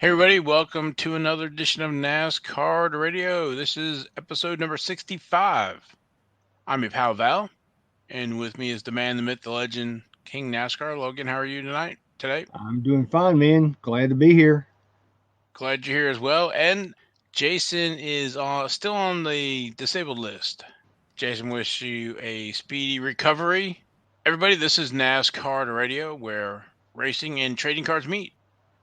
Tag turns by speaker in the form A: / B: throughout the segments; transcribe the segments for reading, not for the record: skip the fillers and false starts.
A: Hey everybody, welcome to another edition of NasCard Radio. This is episode number 65. I'm your pal Val, and with me is the man, the myth, the legend, King NASCAR. Logan, how are you today?
B: I'm doing fine, man. Glad to be here.
A: Glad you're here as well. And Jason is still on the disabled list. Jason, wish you a speedy recovery. Everybody, this is NasCard Radio, where racing and trading cards meet.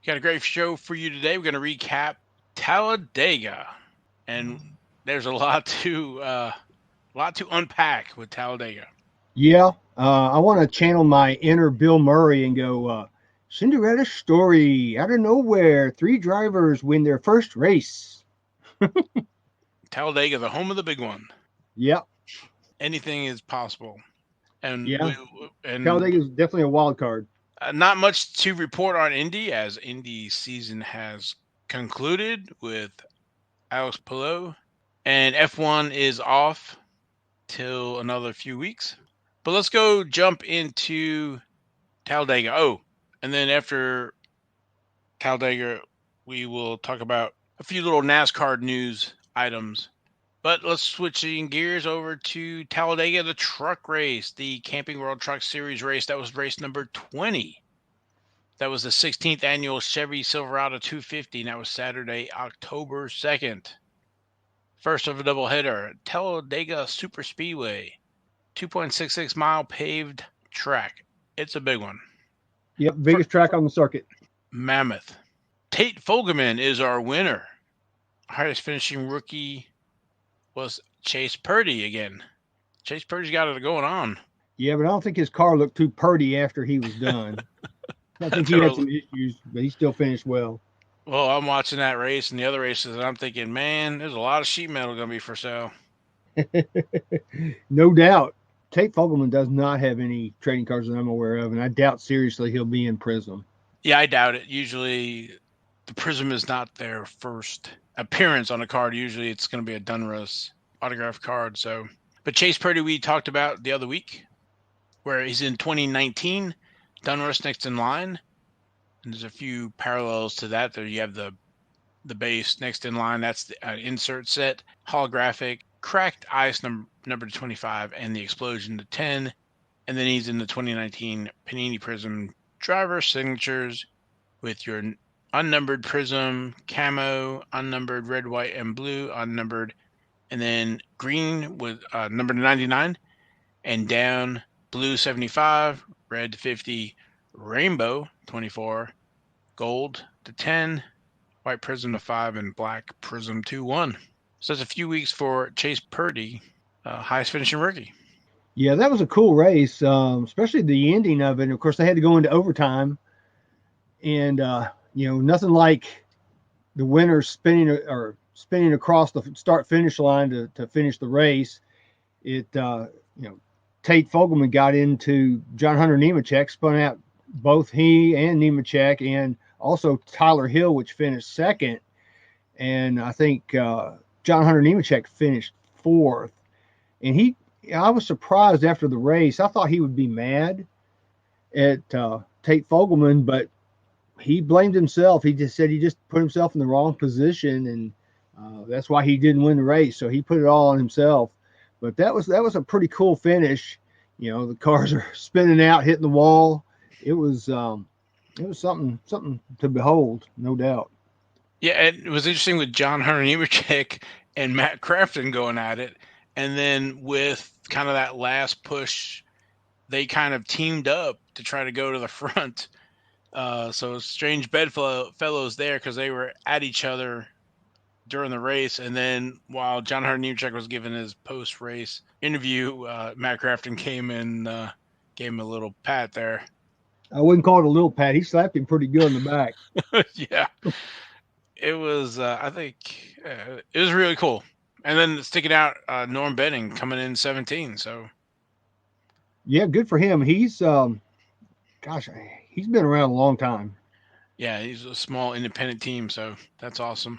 A: Got a great show for you today. We're going to recap Talladega, and there's a lot to unpack with Talladega.
B: Yeah, I want to channel my inner Bill Murray and go, Cinderella story out of nowhere. 3 drivers win their first race.
A: Talladega, the home of the big one.
B: Yep.
A: Anything is possible. And
B: yeah, Talladega is definitely a wild card.
A: Not much to report on Indy, as Indy season has concluded with Alex Palou, and F1 is off till another few weeks. But let's go jump into Talladega. Oh, and then after Talladega, we will talk about a few little NASCAR news items. But let's switching gears over to Talladega, the truck race, the Camping World Truck Series race. That was race number 20. That was the 16th annual Chevy Silverado 250, and that was Saturday, October 2nd. First of a doubleheader, Talladega Superspeedway, 2.66 mile paved track. It's a big one.
B: Yep, biggest track on the circuit.
A: Mammoth. Tate Fogleman is our winner. Highest finishing rookie was Chase Purdy again. Chase Purdy's got it going on.
B: Yeah, but I don't think his car looked too purdy after he was done. I think he had some issues, but he still finished well.
A: Well, I'm watching that race and the other races, and I'm thinking, man, there's a lot of sheet metal going to be for sale.
B: No doubt. Tate Fogleman does not have any trading cards that I'm aware of, and I doubt seriously he'll be in Prism.
A: Yeah, I doubt it. Usually the Prism is not their first appearance on a card. Usually it's going to be a Donruss autograph card. But Chase Purdy, we talked about the other week, where he's in 2019, Donruss next in line. And there's a few parallels to that. There you have the base next in line. That's the insert set, holographic, cracked ice number 25, and the explosion to 10. And then he's in the 2019 Panini Prism driver signatures with your unnumbered Prism, camo, unnumbered red, white, and blue, unnumbered, and then green with number 99, and down blue 75, red 50, rainbow 24, gold to 10, white Prism to 5, and black Prism to 1. So that's a few weeks for Chase Purdy, highest finishing rookie.
B: Yeah, that was a cool race, especially the ending of it. And of course, they had to go into overtime, and nothing like the winner spinning across the start-finish line to finish the race. Tate Fogleman got into John Hunter Nemechek, spun out both he and Nemechek, and also Tyler Hill, which finished second. And I think John Hunter Nemechek finished fourth. And I was surprised after the race. I thought he would be mad at Tate Fogleman, but he blamed himself. He just said he just put himself in the wrong position, and that's why he didn't win the race. So he put it all on himself. But that was a pretty cool finish. The cars are spinning out, hitting the wall. It was something to behold, no doubt.
A: Yeah, and it was interesting with John Hunter Nemechek and Matt Crafton going at it. And then with kind of that last push, they kind of teamed up to try to go to the front. So strange bedfellows there because they were at each other during the race. And then while John Hunter Nemechek was giving his post-race interview, Matt Crafton came and gave him a little pat there.
B: I wouldn't call it a little pat. He slapped him pretty good in the back.
A: Yeah. It was, I think, it was really cool. And then sticking out, Norm Benning coming in 17. So,
B: yeah, good for him. He's, he's been around a long time.
A: Yeah, he's a small independent team, so that's awesome.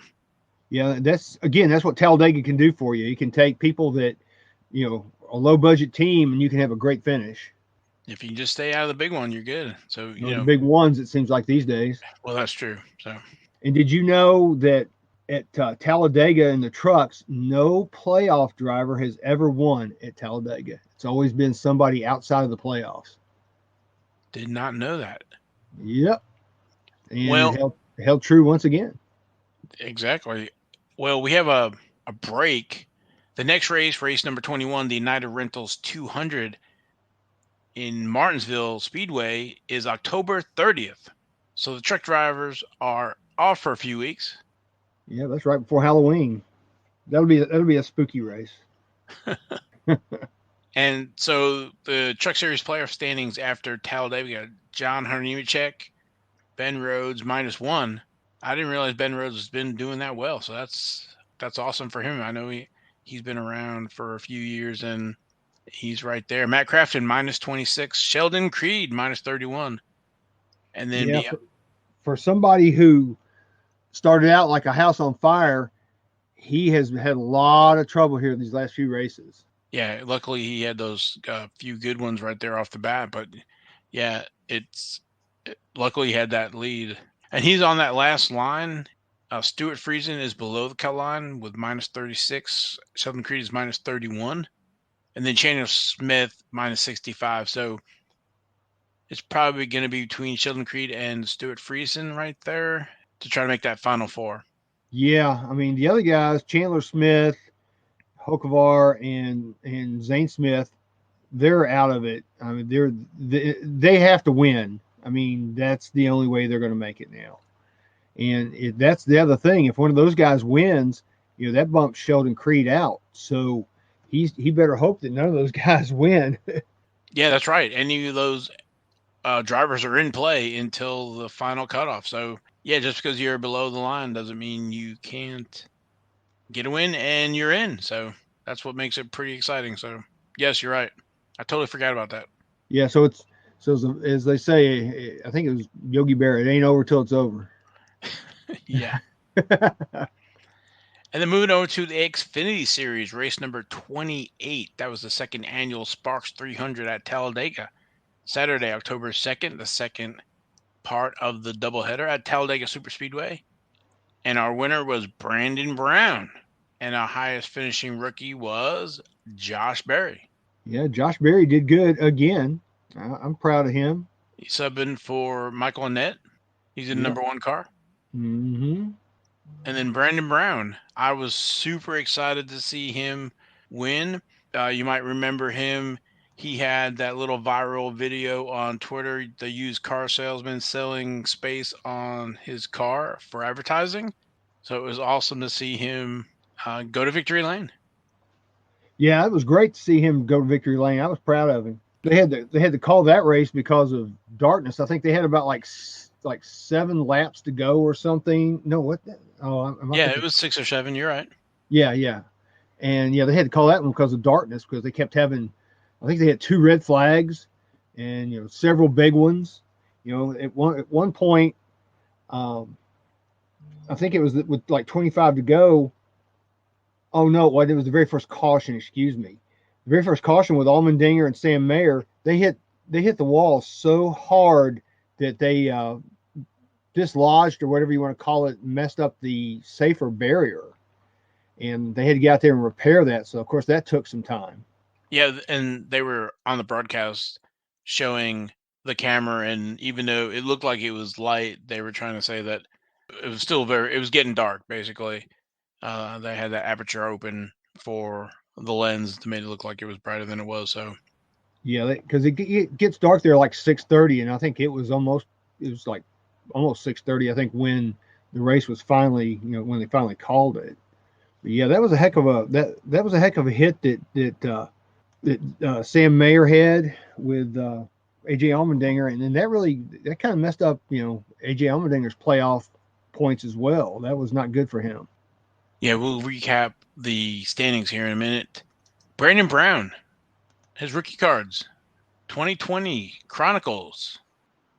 B: Yeah, that's what Talladega can do for you. You can take people that, a low budget team, and you can have a great finish.
A: If you just stay out of the big one, you're good. So,
B: the big ones, it seems like these days.
A: Well, that's true. So,
B: And did you know that at Talladega in the trucks, no playoff driver has ever won at Talladega? It's always been somebody outside of the playoffs.
A: Did not know that.
B: Yep. And
A: Well,
B: it held true once again.
A: exactly. Well, we have a break. The next race, race number 21, the United Rentals 200 in Martinsville Speedway, is October 30th. So the truck drivers are off for a few weeks.
B: Yeah, that's right before Halloween. That'll be a spooky race.
A: And so the Truck Series playoff standings after Talladega, John Hunter-Nemechek, Ben Rhodes -1. I didn't realize Ben Rhodes has been doing that well, so that's awesome for him. I know he's been around for a few years, and he's right there. Matt Crafton -26, Sheldon Creed -31, and then
B: Yeah, for somebody who started out like a house on fire, he has had a lot of trouble here in these last few races.
A: yeah, luckily he had those few good ones right there off the bat, but yeah, luckily he had that lead. And he's on that last line. Stuart Friesen is below the cut line with -36. Sheldon Creed is -31. And then Chandler Smith -65. So it's probably going to be between Sheldon Creed and Stuart Friesen right there to try to make that final four.
B: Yeah, I mean, the other guys, Chandler Smith, Hokovar, and Zane Smith, they're out of it. I mean, they have to win. I mean, that's the only way they're going to make it now. And that's the other thing. If one of those guys wins, that bumps Sheldon Creed out. So he better hope that none of those guys win.
A: Yeah, that's right. Any of those drivers are in play until the final cutoff. So yeah, just because you're below the line doesn't mean you can't get a win, and you're in. So that's what makes it pretty exciting. So yes, you're right. I totally forgot about that.
B: Yeah, so as they say, I think it was Yogi Berra, it ain't over till it's over.
A: Yeah. And then moving over to the Xfinity Series, race number 28. That was the second annual Sparks 300 at Talladega. Saturday, October 2nd, the second part of the doubleheader at Talladega Superspeedway. And our winner was Brandon Brown. And our highest finishing rookie was Josh Berry.
B: Yeah, Josh Berry did good again. I'm proud of him.
A: He's subbing for Michael Annett. He's in number one car.
B: Mm-hmm.
A: And then Brandon Brown. I was super excited to see him win. You might remember him. He had that little viral video on Twitter, the used car salesman selling space on his car for advertising. So it was awesome to see him go to victory lane.
B: Yeah, it was great to see him go to victory lane. I was proud of him. They had to call that race because of darkness. I think they had about like 7 laps to go or something. No, what?
A: It was 6 or 7. You're right.
B: Yeah, and they had to call that one because of darkness, because they kept having. I think they had 2 red flags, and several big ones. At one point, I think it was with like 25 to go. Oh no, it was the very first caution. Excuse me, the very first caution with Allmendinger and Sam Mayer. They hit the wall so hard that they dislodged, or whatever you want to call it, messed up the safer barrier, and they had to get out there and repair that. So of course that took some time.
A: Yeah, and they were on the broadcast showing the camera, and even though it looked like it was light, they were trying to say that it was still it was getting dark, basically. They had that aperture open for the lens to make it look like it was brighter than it was. So
B: yeah, because it gets dark there like 6:30, and I think it was like almost 6:30, I think, when the race was finally, when they finally called it. But yeah, that was a heck of a hit that Sam Mayer had with AJ Allmendinger, and then that kind of messed up, AJ Allmendinger's playoff points as well. That was not good for him.
A: Yeah, we'll recap the standings here in a minute. Brandon Brown, his rookie cards, 2020 Chronicles.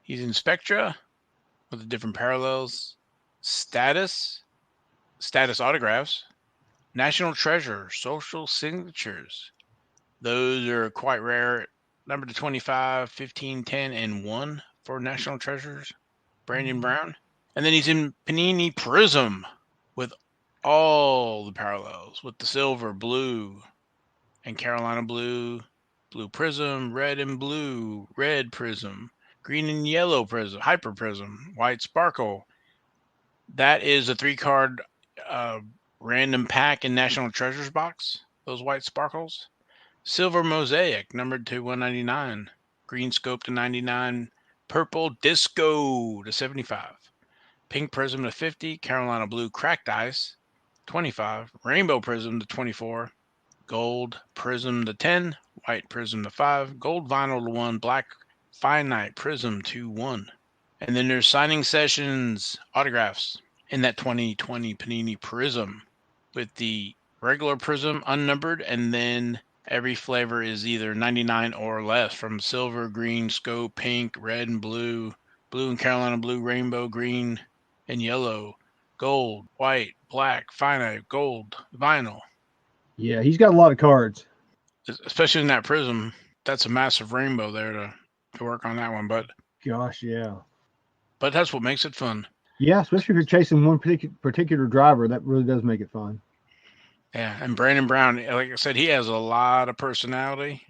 A: He's in Spectra with the different parallels, status autographs, National Treasure, social signatures. Those are quite rare. Number to 25, 15, 10, and 1 for National Treasures. Brandon Brown. And then he's in Panini Prism with all the parallels with the silver, blue, and Carolina blue, blue prism, red and blue, red prism, green and yellow prism, hyper prism, white sparkle. That is a 3-card random pack in National Treasures box, those white sparkles. Silver mosaic, numbered to 199. Green scope to 99. Purple disco to 75. Pink prism to 50. Carolina blue cracked ice, 25. Rainbow prism to 24. Gold prism to 10. White prism to 5. Gold vinyl to 1. Black finite prism to 1. And then there's signing sessions, autographs in that 2020 Panini Prism with the regular Prism unnumbered, and then every flavor is either 99 or less, from silver, green, scope, pink, red and blue, blue and Carolina blue, rainbow, green and yellow, gold, white, black, finite, gold, vinyl.
B: Yeah, he's got a lot of cards.
A: Especially in that Prism, that's a massive rainbow there to work on that one. But
B: gosh, yeah.
A: But that's what makes it fun.
B: Yeah, especially if you're chasing one particular driver, that really does make it fun.
A: Yeah, and Brandon Brown, like I said, he has a lot of personality,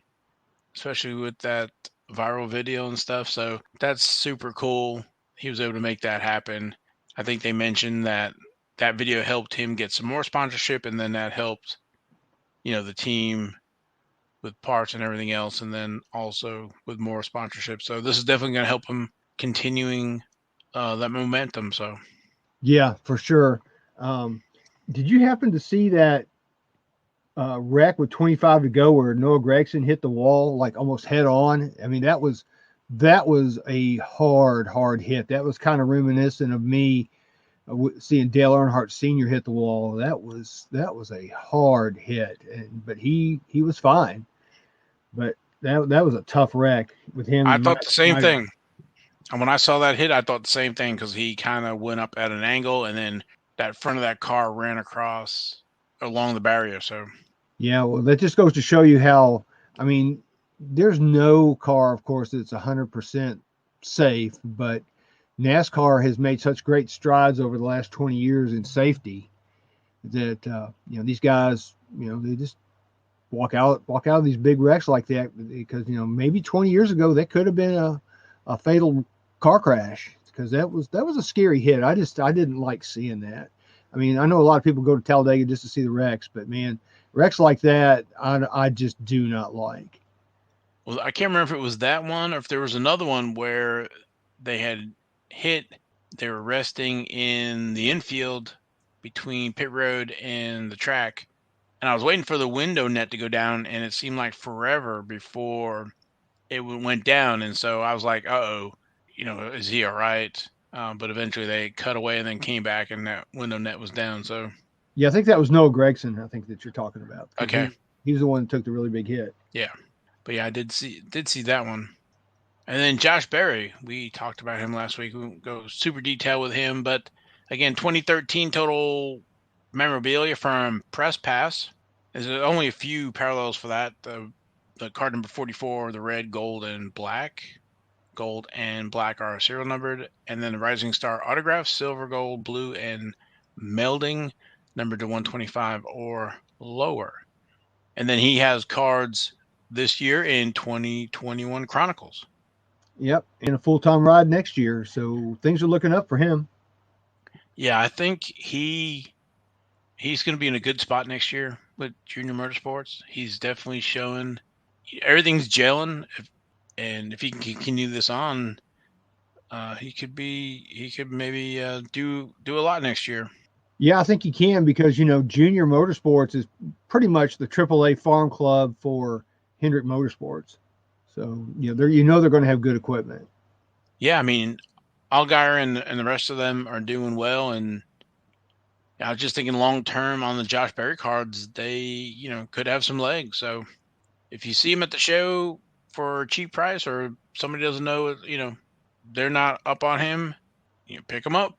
A: especially with that viral video and stuff. So that's super cool. He was able to make that happen. I think they mentioned that video helped him get some more sponsorship, and then that helped, the team with parts and everything else, and then also with more sponsorship. So this is definitely going to help him continuing that momentum. So
B: yeah, for sure. Did you happen to see that wreck with 25 to go where Noah Gragson hit the wall like almost head on? I mean, that was a hard hit. That was kind of reminiscent of me seeing Dale Earnhardt Sr. hit the wall. That was a hard hit, but he was fine. But that was a tough wreck with him.
A: I thought the same thing. And when I saw that hit, I thought the same thing, because he kind of went up at an angle, and then that front of that car ran across along the barrier. So
B: yeah, well, that just goes to show you how, I mean, there's no car, of course, that's 100% safe, but NASCAR has made such great strides over the last 20 years in safety that, these guys, they just walk out of these big wrecks like that because, maybe 20 years ago, that could have been a fatal car crash, because that was a scary hit. I didn't like seeing that. I mean, I know a lot of people go to Talladega just to see the wrecks, but man, wrecks like that, I just do not like.
A: Well, I can't remember if it was that one or if there was another one where they had hit. They were resting in the infield between pit road and the track, and I was waiting for the window net to go down, and it seemed like forever before it went down. And so I was like, uh-oh, is he all right? But eventually they cut away and then came back, and that window net was down. So
B: yeah, I think that was Noah Gragson, I think, that you're talking about.
A: Okay.
B: He was the one that took the really big hit.
A: Yeah. But yeah, I did see that one. And then Josh Berry, we talked about him last week. We won't go super detailed with him, but again, 2013 total memorabilia from Press Pass. There's only a few parallels for that. The card number 44, the red, gold, and black. Gold and black are serial numbered. And then the Rising Star autographs, silver, gold, blue, and melding, numbered to 125 or lower. And then he has cards this year in 2021 Chronicles.
B: Yep, and a full-time ride next year. So things are looking up for him.
A: Yeah, I think he's going to be in a good spot next year with Junior Motorsports. He's definitely showing everything's gelling, and if he can continue this on, he could maybe do a lot next year.
B: Yeah, I think he can, because Junior Motorsports is pretty much the AAA farm club for Hendrick Motorsports. So they're going to have good equipment.
A: Yeah, I mean, Allgaier and the rest of them are doing well, and I was just thinking long term on the Josh Berry cards, they could have some legs. So if you see them at the show for a cheap price, or somebody doesn't know, they're not up on him, pick them up.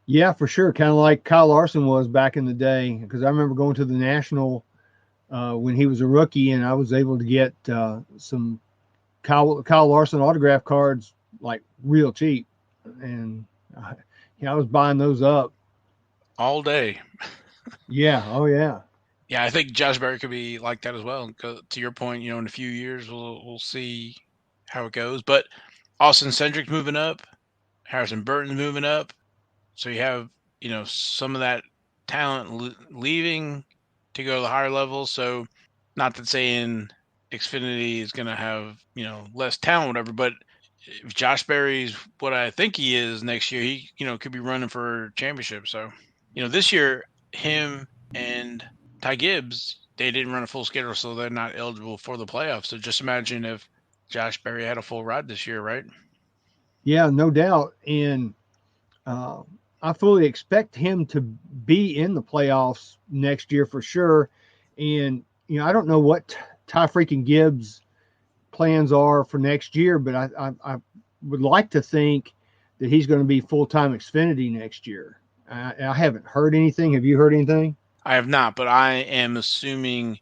B: Yeah, for sure. Kind of like Kyle Larson was back in the day, because I remember going to the National when he was a rookie, and I was able to get some Kyle Larson autograph cards like real cheap. And Yeah, I was buying those up
A: all day.
B: Yeah. Oh, yeah.
A: Yeah, I think Josh Berry could be like that as well. To your point, in a few years we'll see how it goes. But Austin Cindric's moving up, Harrison Burton's moving up, so you have some of that talent leaving to go to the higher levels. So, not that saying Xfinity is going to have less talent, whatever. But if Josh Berry's what I think he is next year, he could be running for a championship. So, this year him and Ty Gibbs, they didn't run a full schedule, so they're not eligible for the playoffs. So just imagine if Josh Berry had a full ride this year, right?
B: Yeah, no doubt. And uh, I fully expect him to be in the playoffs next year for sure. And, I don't know what Ty freaking Gibbs' plans are for next year, but I would like to think that he's going to be full-time Xfinity next year. I haven't heard anything. Have you heard anything?
A: I have not, but I am assuming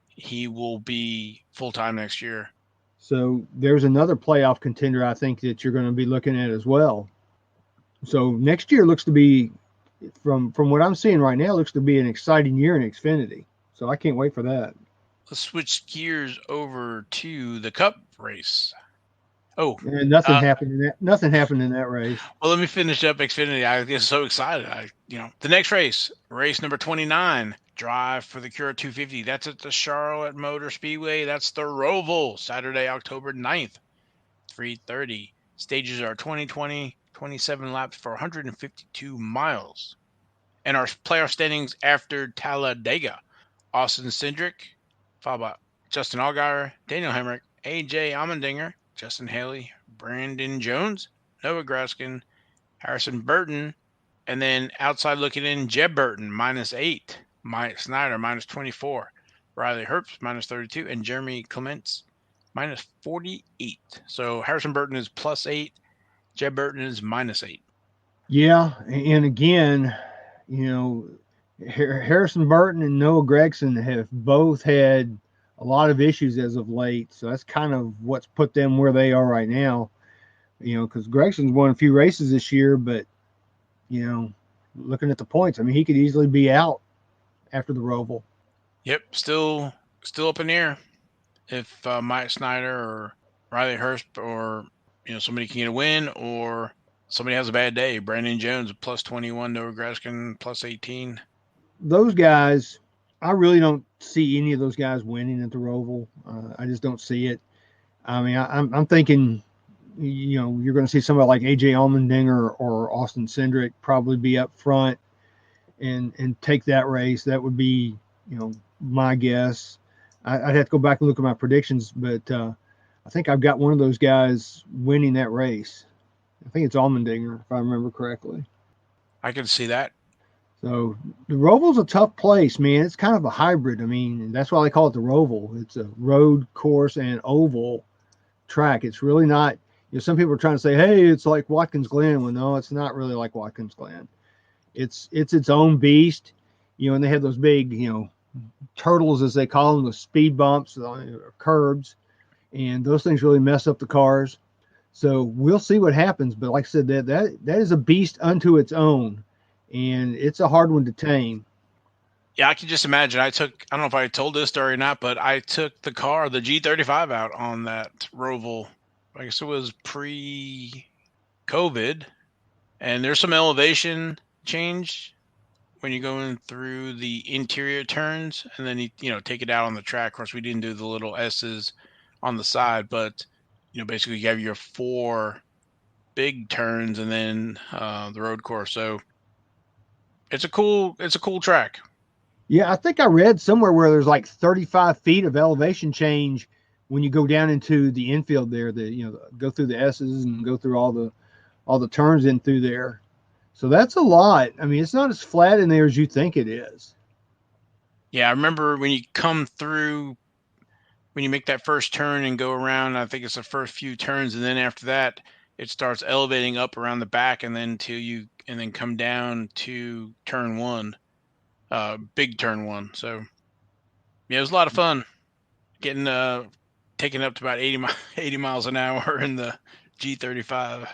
A: he will be full-time next year.
B: So there's another playoff contender I think that you're going to be looking at as well. So next year looks to be, from what I'm seeing right now, looks to be an exciting year in Xfinity. So I can't wait for that.
A: Let's switch gears over to the Cup race. Oh,
B: and nothing happened in that. Nothing happened in that race.
A: Well, let me finish up Xfinity. I get so excited. The next race number 29, Drive for the Cure 250. That's at the Charlotte Motor Speedway. That's the Roval, Saturday, October 9th, 3:30. Stages are 20, 27 laps for 152 miles. And our playoff standings after Talladega: Austin Cindric, followed by Justin Allgaier, Daniel Hemrick, AJ Allmendinger, Justin Haley, Brandon Jones, Noah Graskin, Harrison Burton, and then outside looking in, Jeb Burton, -8, Mike Snyder, -24, Riley Herbst, -32, and Jeremy Clements, -48. So Harrison Burton is +8, Jeb Burton is -8.
B: Yeah, and again, Harrison Burton and Noah Gragson have both had a lot of issues as of late. So that's kind of what's put them where they are right now. Because Gregson's won a few races this year, but looking at the points, I mean, he could easily be out after the Roval.
A: Yep, still up in the air if Mike Snyder or Riley Herbst or somebody can get a win, or somebody has a bad day. Brandon Jones +21, Noah Graskin +18.
B: Those guys, I really don't see any of those guys winning at the Roval. I just don't see it. I mean, I'm thinking, you're going to see somebody like AJ Allmendinger or Austin Cindric probably be up front and take that race. That would be, my guess. I'd have to go back and look at my predictions, but I think I've got one of those guys winning that race. I think it's Allmendinger, if I remember correctly.
A: I can see that.
B: So the Roval's a tough place, man. It's kind of a hybrid. I mean, that's why they call it the Roval. It's a road course and oval track. It's really not, some people are trying to say, hey, it's like Watkins Glen. Well, no, it's not really like Watkins Glen. It's its own beast, and they have those big, turtles, as they call them, the speed bumps, curbs, and those things really mess up the cars. So we'll see what happens. But like I said, that is a beast unto its own. And it's a hard one to tame.
A: Yeah, I can just imagine. I don't know if I told this story or not, but I took the G35 out on that Roval. I guess it was pre-COVID. And there's some elevation change when you're going through the interior turns, and then you take it out on the track. Of course, we didn't do the little S's on the side, but basically you have your 4 big turns and then the road course. So it's a cool track.
B: Yeah, I think I read somewhere where there's like 35 feet of elevation change when you go down into the infield there. Go through the S's and go through all the turns in through there. So that's a lot. I mean, it's not as flat in there as you think it is.
A: Yeah, I remember when you come through, when you make that first turn and go around, I think it's the first few turns, and then after that, it starts elevating up around the back, and then come down to turn 1, big turn 1. So yeah, it was a lot of fun getting taken up to about 80 miles an hour in the G35.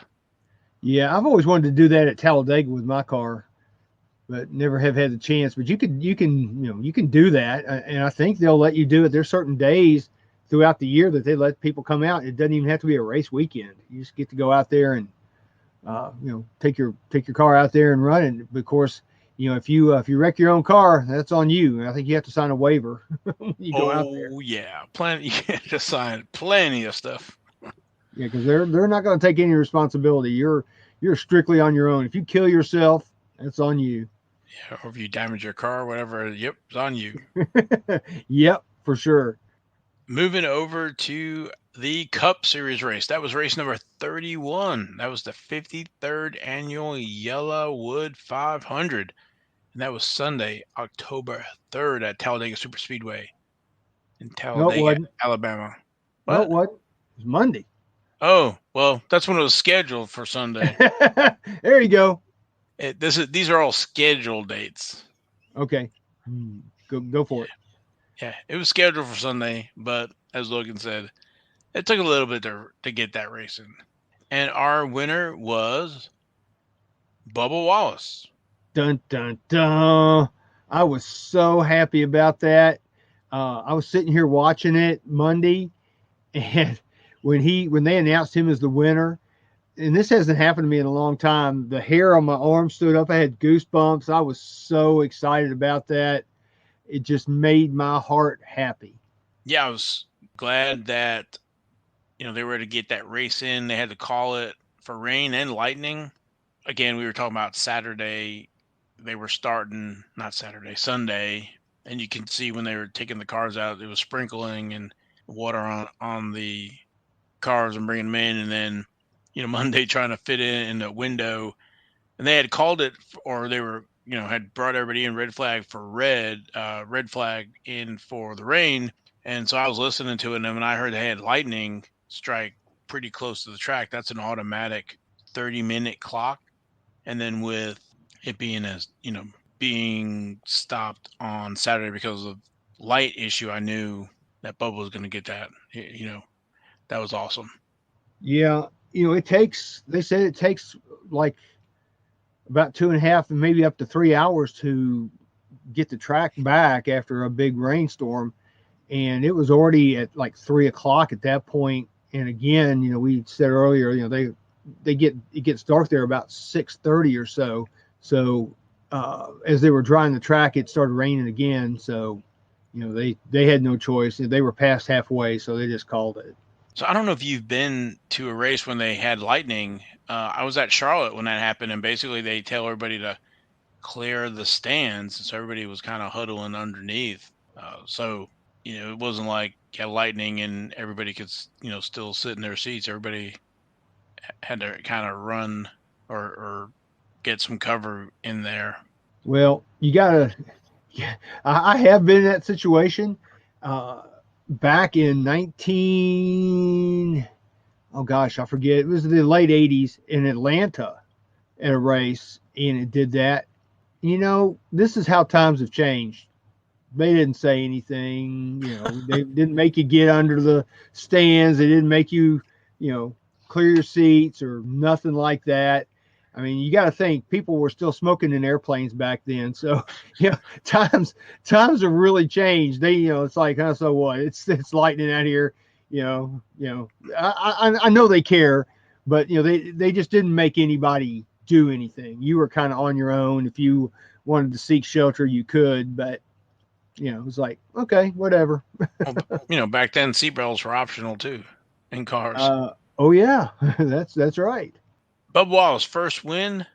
B: Yeah, I've always wanted to do that at Talladega with my car, but never have had the chance. But you can do that, and I think they'll let you do it. There's certain days throughout the year that they let people come out. It doesn't even have to be a race weekend. You just get to go out there and take your car out there and run it. But of course, if you wreck your own car, that's on you. I think you have to sign a waiver when you go out there.
A: Oh yeah, plenty. You have to sign plenty of stuff.
B: Yeah, because they're not going to take any responsibility. You're strictly on your own. If you kill yourself, that's on you.
A: Yeah, or if you damage your car or whatever, yep, it's on you.
B: Yep, for sure.
A: Moving over to the Cup Series race. That was race number 31. That was the 53rd annual Yellowwood 500. And that was Sunday, October 3rd at Talladega Superspeedway in Talladega, Alabama.
B: What? No, it wasn't. It was Monday.
A: Oh, well, that's when it was scheduled for Sunday.
B: There you go.
A: These are all scheduled dates.
B: Okay. Go for it.
A: Yeah, it was scheduled for Sunday, but as Logan said, it took a little bit to get that race in. And our winner was Bubba Wallace.
B: Dun, dun, dun. I was so happy about that. I was sitting here watching it Monday, and when they announced him as the winner, and this hasn't happened to me in a long time, the hair on my arm stood up. I had goosebumps. I was so excited about that. It just made my heart happy.
A: Yeah, I was glad that they were to get that race in. They had to call it for rain and lightning. Again, we were talking about Saturday. They were starting, not Saturday, Sunday, and you can see when they were taking the cars out, it was sprinkling and water on the cars and bringing them in, and then Monday trying to fit in the window, and they had called it, or they were had brought everybody in red flag for red flag in for the rain. And so I was listening to it, and when I heard they had lightning strike pretty close to the track, that's an automatic 30-minute clock. And then with it being stopped on Saturday because of light issue, I knew that Bubba was going to get that. That was awesome.
B: Yeah, they said it takes like about 2.5 and maybe up to 3 hours to get the track back after a big rainstorm. And it was already at like 3:00 at that point. And again, we said earlier, it gets dark there about 6:30 or so. So as they were drying the track, it started raining again. So, they had no choice. They were past halfway, so they just called it.
A: So I don't know if you've been to a race when they had lightning. I was at Charlotte when that happened, and basically they tell everybody to clear the stands. So everybody was kind of huddling underneath. So, it wasn't like lightning and everybody could, still sit in their seats. Everybody had to kind of run or get some cover in there.
B: Well, I have been in that situation. Back in I forget. It was the late 80s in Atlanta at a race, and it did that. This is how times have changed. They didn't say anything. They didn't make you get under the stands. They didn't make you, clear your seats or nothing like that. I mean, you got to think people were still smoking in airplanes back then. So, times have really changed. They, it's like, so what? It's lightning out here. I know they care, but they just didn't make anybody do anything. You were kind of on your own. If you wanted to seek shelter, you could, but it was like, okay, whatever.
A: Well, back then seatbelts were optional too in cars.
B: Oh yeah, that's right.
A: Bubba Wallace first win.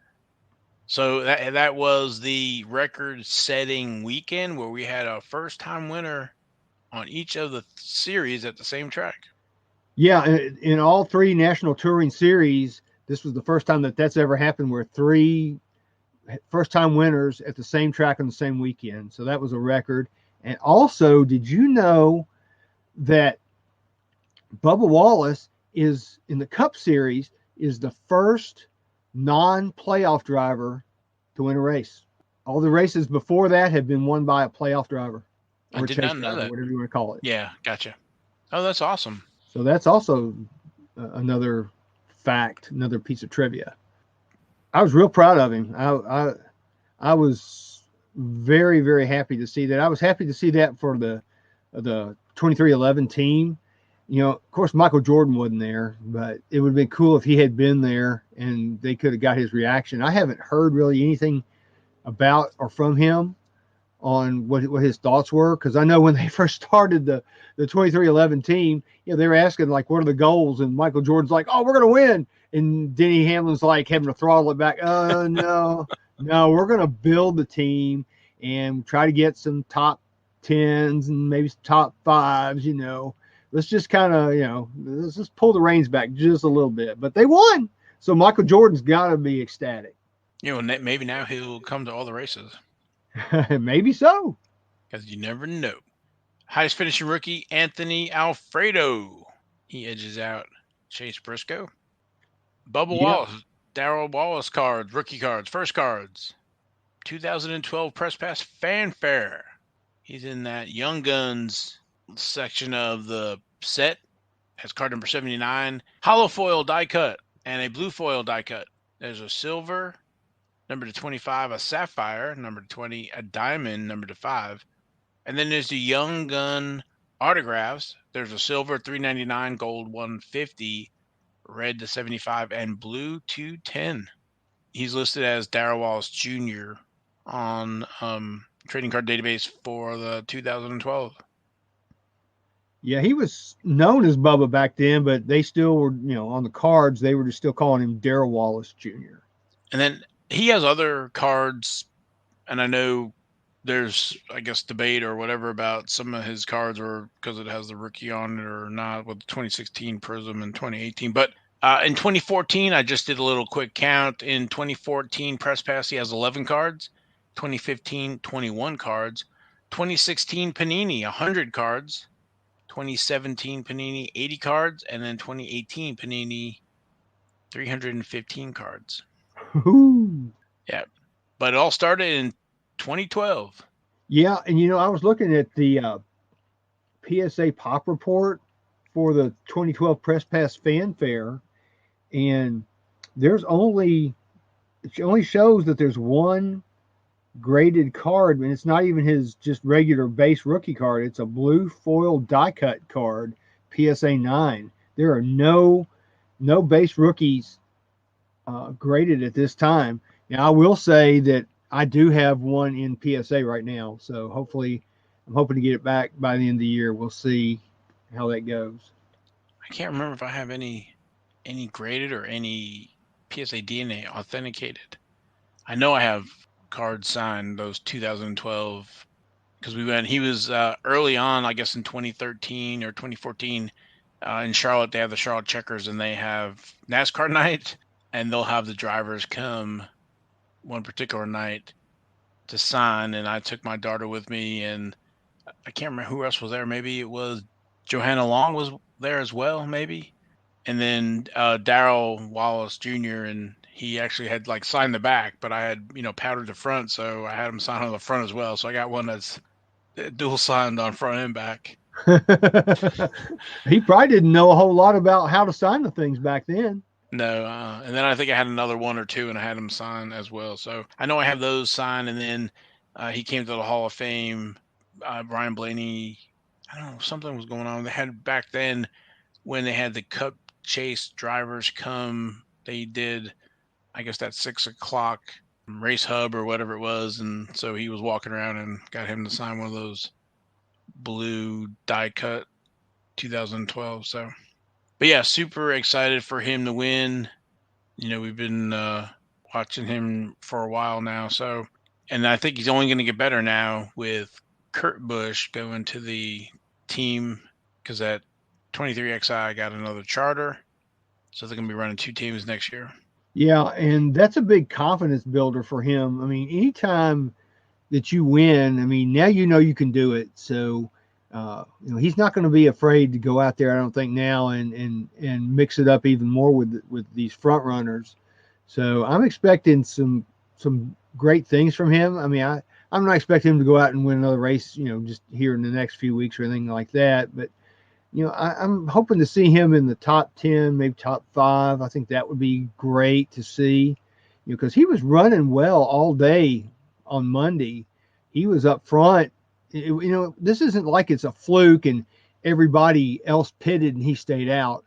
A: So that was the record-setting weekend where we had a first-time winner on each of the series at the same track.
B: Yeah, in all 3 National Touring Series, this was the first time that's ever happened, where 3 first-time winners at the same track on the same weekend. So that was a record. And also, did you know that Bubba Wallace is in the Cup Series is the first non-playoff driver to win a race? All the races before that have been won by a playoff driver.
A: I did not know that.
B: Whatever you want to call it.
A: Yeah, gotcha. Oh, that's awesome.
B: So that's also another fact, another piece of trivia. I was real proud of him. I was very, very happy to see that. I was happy to see that for the 2311 team. You know, of course, Michael Jordan wasn't there, but it would have been cool if he had been there and they could have got his reaction. I haven't heard really anything about or from him on what his thoughts were, because I know when they first started the 2311 team, you know, they were asking like, what are the goals? And Michael Jordan's like, oh, we're going to win. And Denny Hamlin's like having to throttle it back. No, we're going to build the team and try to get some top 10s and maybe some top 5s, you know. Let's just kind of, you know, let's just pull the reins back just a little bit. But they won. So Michael Jordan's got to be ecstatic.
A: You know, maybe now he'll come to all the races.
B: Maybe so.
A: Because you never know. Highest finishing rookie, Anthony Alfredo. He edges out Chase Briscoe. Bubba Wallace, Darrell Wallace cards, rookie cards, first cards. 2012 Press Pass Fanfare. He's in that Young Guns section of the set. Has card number 79. Hollow foil die cut and a blue foil die cut. There's a silver, number to 25, a sapphire, number to 20, a diamond, number to 5. And then there's the Young Gun autographs. There's a silver 399, gold 150, red to 75, and blue 210. He's listed as Darrell Wallace Jr. on trading card database for the 2012.
B: Yeah, he was known as Bubba back then, but they still were, you know, on the cards, they were just still calling him Darrell Wallace Jr.
A: And then he has other cards, and I know there's, I guess, debate or whatever about some of his cards, or because it has the rookie on it or not, with the 2016 Prism and 2018. But in 2014, I just did a little quick count. In 2014 Press Pass, he has 11 cards. 2015, 21 cards. 2016 Panini, 100 cards. 2017 Panini, 80 cards. And then 2018 Panini, 315 cards.
B: Ooh.
A: Yeah. But it all started in 2012.
B: Yeah, and you know, I was looking at the PSA Pop Report for the 2012 Press Pass Fanfare, and it only shows that there's one graded card, and it's not even his just regular base rookie card. It's a blue foil die cut card, PSA 9. There are no base rookies graded at this time. Now, I will say that I do have one in PSA right now, so hopefully I'm hoping to get it back by the end of the year. We'll see how that goes.
A: I can't remember if I have any graded or any PSA DNA authenticated. I know I have cards signed, those 2012, because he was early on, I guess in 2013 or 2014 in Charlotte. They have the Charlotte Checkers, and they have NasCar night, and they'll have the drivers come one particular night to sign, and I took my daughter with me, and I can't remember who else was there. Maybe it was Johanna Long was there as well, maybe. And then Darrell Wallace Jr., and he actually had like signed the back, but I had, you know, powdered the front, so I had him sign on the front as well. So I got one that's dual signed on front and back.
B: He probably didn't know a whole lot about how to sign the things back then.
A: No, and then I think I had another one or two, and I had him sign as well. So I know I have those signed, and then he came to the Hall of Fame. Brian Blaney, I don't know, something was going on. They had back then when they had the Cup Chase drivers come, they did, I guess, that 6 o'clock race hub or whatever it was, and so he was walking around and got him to sign one of those blue die cut 2012. So. But yeah, super excited for him to win. You know, we've been watching him for a while now. So, and I think he's only going to get better now with Kurt Busch going to the team, because that 23XI got another charter. So they're going to be running 2 teams next year.
B: Yeah, and that's a big confidence builder for him. I mean, anytime that you win, I mean, now you know you can do it. So, you know, he's not going to be afraid to go out there, I don't think, now and mix it up even more with these front runners. So I'm expecting some great things from him. I mean, I'm not expecting him to go out and win another race, you know, just here in the next few weeks or anything like that. But, you know, I'm hoping to see him in the top 10, maybe top 5. I think that would be great to see. because he was running well all day on Monday. He was up front. This isn't like it's a fluke and everybody else pitted and he stayed out.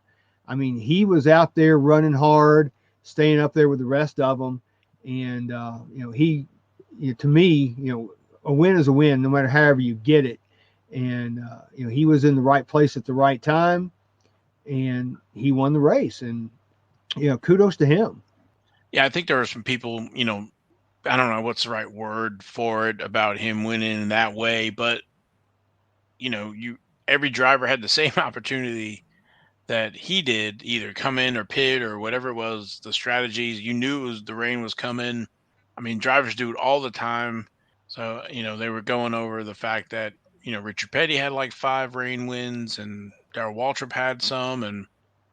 B: I mean, he was out there running hard, staying up there with the rest of them. And, to me, a win is a win, no matter however you get it. And, he was in the right place at the right time, and he won the race. And, kudos to him.
A: Yeah, I think there are some people, I don't know what's the right word for it about him winning in that way, but, every driver had the same opportunity that he did, either come in or pit or whatever it was, the strategies. You knew the rain was coming. I mean, drivers do it all the time. So, they were going over the fact that, Richard Petty had like 5 rain wins and Darrell Waltrip had some, and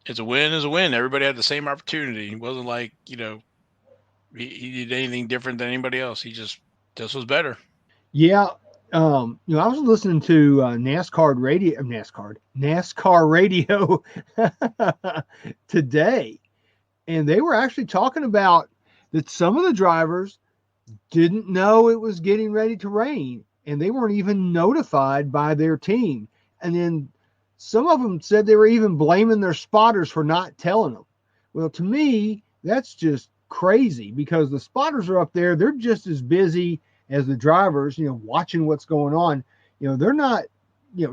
A: it's a win is a win. Everybody had the same opportunity. It wasn't like, he did anything different than anybody else. He just was better.
B: Yeah. I was listening to NasCard Radio today, and they were actually talking about that some of the drivers didn't know it was getting ready to rain, and they weren't even notified by their team. And then some of them said they were even blaming their spotters for not telling them. Well, to me, that's just crazy, because the spotters are up there. They're just as busy as the drivers, watching what's going on. They're not,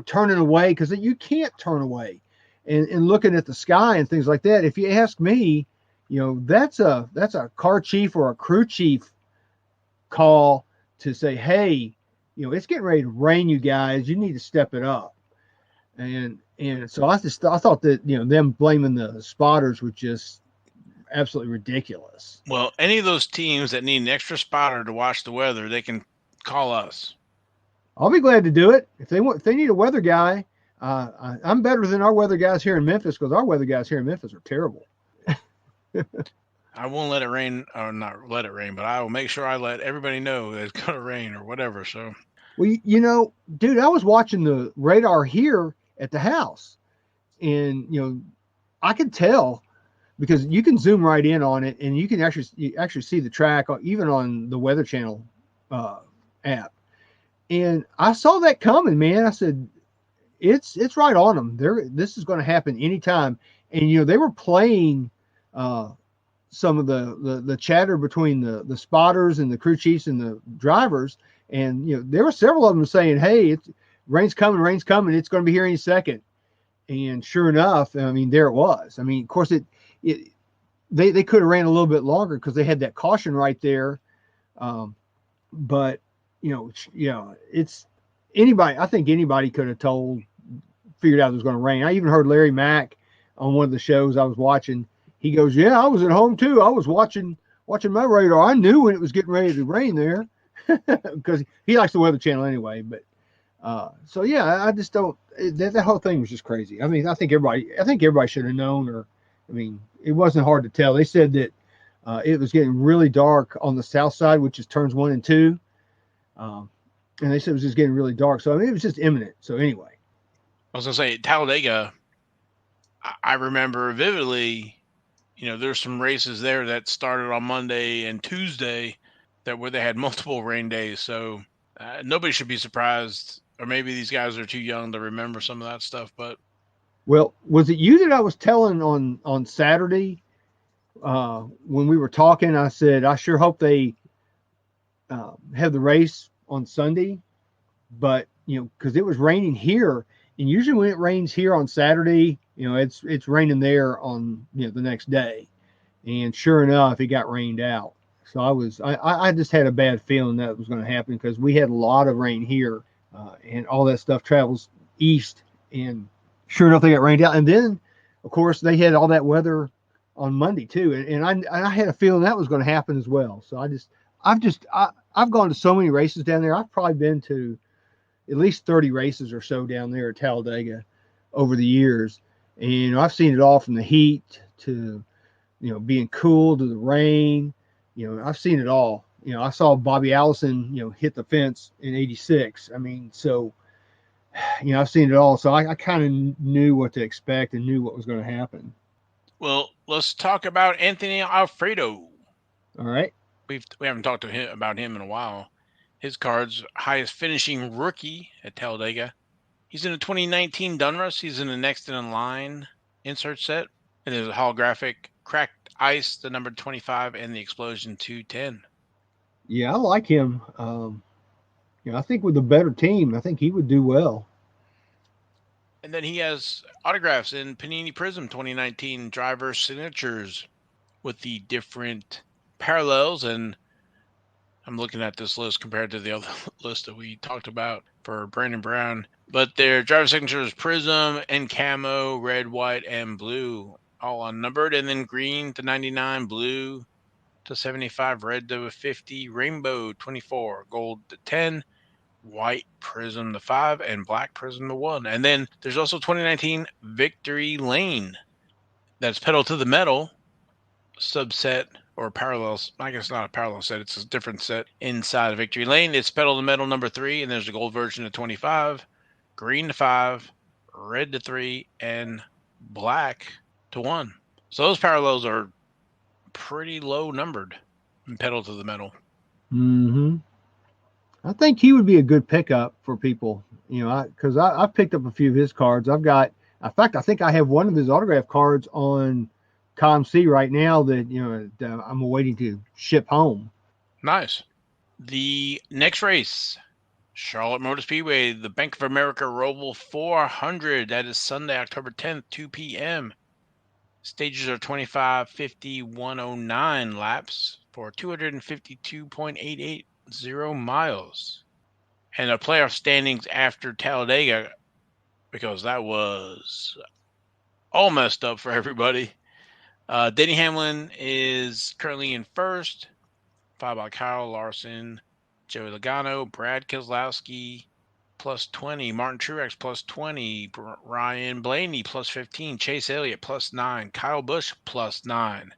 B: turning away, because you can't turn away and looking at the sky and things like that. If you ask me, that's a car chief or a crew chief call to say, hey, it's getting ready to rain, you guys. You need to step it up. And so I thought that, them blaming the spotters was just absolutely ridiculous.
A: Well, any of those teams that need an extra spotter to watch the weather, they can call us.
B: I'll be glad to do it. If they need a weather guy, I'm better than our weather guys here in Memphis, because our weather guys here in Memphis are terrible.
A: I won't let it rain, or not let it rain, but I will make sure I let everybody know that it's going to rain or whatever. So,
B: well, dude, I was watching the radar here at the house, and, I could tell, because you can zoom right in on it, and you can actually see the track even on the Weather Channel app. And I saw that coming, man. I said, it's right on them. This is going to happen anytime. And they were playing some of the chatter between the spotters and the crew chiefs and the drivers, and there were several of them saying, "Hey, rain's coming. It's going to be here any second." And sure enough, I mean, there it was. I mean, of course, they could have ran a little bit longer because they had that caution right there. But it's anybody. I think anybody could have figured out it was going to rain. I even heard Larry Mack on one of the shows I was watching. He goes, "Yeah, I was at home too. I was watching my radar. I knew when it was getting ready to rain there," because he likes the Weather Channel anyway. But so yeah, I just don't. That whole thing was just crazy. I mean, I think everybody should have known. Or, I mean, it wasn't hard to tell. They said that it was getting really dark on the south side, which is turns 1 and 2, and they said it was just getting really dark. So I mean, it was just imminent. So anyway,
A: I was gonna say Talladega. I remember vividly. There's some races there that started on Monday and Tuesday where they had multiple rain days. So nobody should be surprised, or maybe these guys are too young to remember some of that stuff. But
B: well, was it you that I was telling on Saturday when we were talking? I said I sure hope they have the race on Sunday, but because it was raining here, and usually when it rains here on Saturday, it's raining there on the next day, and sure enough, it got rained out. So I just had a bad feeling that was going to happen, because we had a lot of rain here, and all that stuff travels east, and sure enough, they got rained out. And then, of course, they had all that weather on Monday too, and I had a feeling that was going to happen as well. So I've gone to so many races down there. I've probably been to at least 30 races or so down there at Talladega over the years. And I've seen it all, from the heat to, being cool, to the rain. I've seen it all. I saw Bobby Allison, hit the fence in '86. I mean, so, I've seen it all. So I kind of knew what to expect and knew what was going to happen.
A: Well, let's talk about Anthony Alfredo.
B: All right.
A: We haven't talked to him about him in a while. His cards, highest finishing rookie at Talladega. He's in a 2019 Donruss. He's in the next in line insert set. And there's a holographic cracked ice, the number 25, and the explosion 210.
B: Yeah, I like him. I think with a better team, I think he would do well.
A: And then he has autographs in Panini Prism 2019 driver signatures with the different parallels. And I'm looking at this list compared to the other list that we talked about for Brandon Brown. But their driver signatures Prism and Camo, red, white, and blue, all unnumbered. And then green to 99, blue to 75, red to 50, rainbow 24, gold to 10, white Prism to 5, and black Prism to 1. And then there's also 2019 Victory Lane. That's pedal to the metal subset or parallels. I guess not a parallel set. It's a different set inside of Victory Lane. It's pedal to metal number 3, and there's a gold version of 25, green to 5, red to 3, and black to 1. So those parallels are pretty low numbered in pedal to the metal.
B: Mm-hmm. I think he would be a good pickup for people, because I've picked up a few of his cards. In fact, I think I have one of his autograph cards on ComC right now that, I'm waiting to ship home.
A: Nice. The next race, Charlotte Motor Speedway, the Bank of America Roval 400. That is Sunday, October 10th, 2 p.m. Stages are 25, 50, 109 laps for 252.880 miles. And the playoff standings after Talladega, because that was all messed up for everybody. Denny Hamlin is currently in first, followed by Kyle Larson, Joey Logano, Brad Keselowski, plus 20, Martin Truex, plus 20, Ryan Blaney, plus 15, Chase Elliott, plus 9, Kyle Busch, plus 9.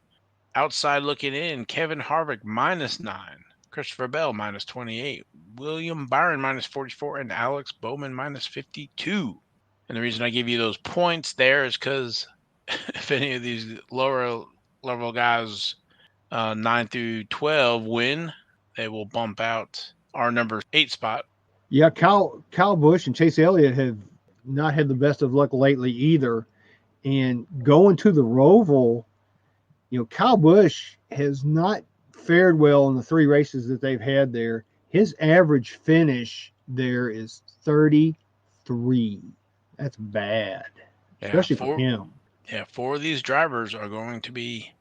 A: Outside looking in, Kevin Harvick, minus 9, Christopher Bell, minus 28, William Byron, minus 44, and Alex Bowman, minus 52. And the reason I give you those points there is because if any of these lower level guys, 9 through 12, win, they will bump out our number 8 spot.
B: Yeah, Kyle Busch and Chase Elliott have not had the best of luck lately either. And going to the Roval, Kyle Busch has not fared well in the 3 races that they've had there. His average finish there is 33. That's bad, especially for him.
A: Yeah, 4 of these drivers are going to be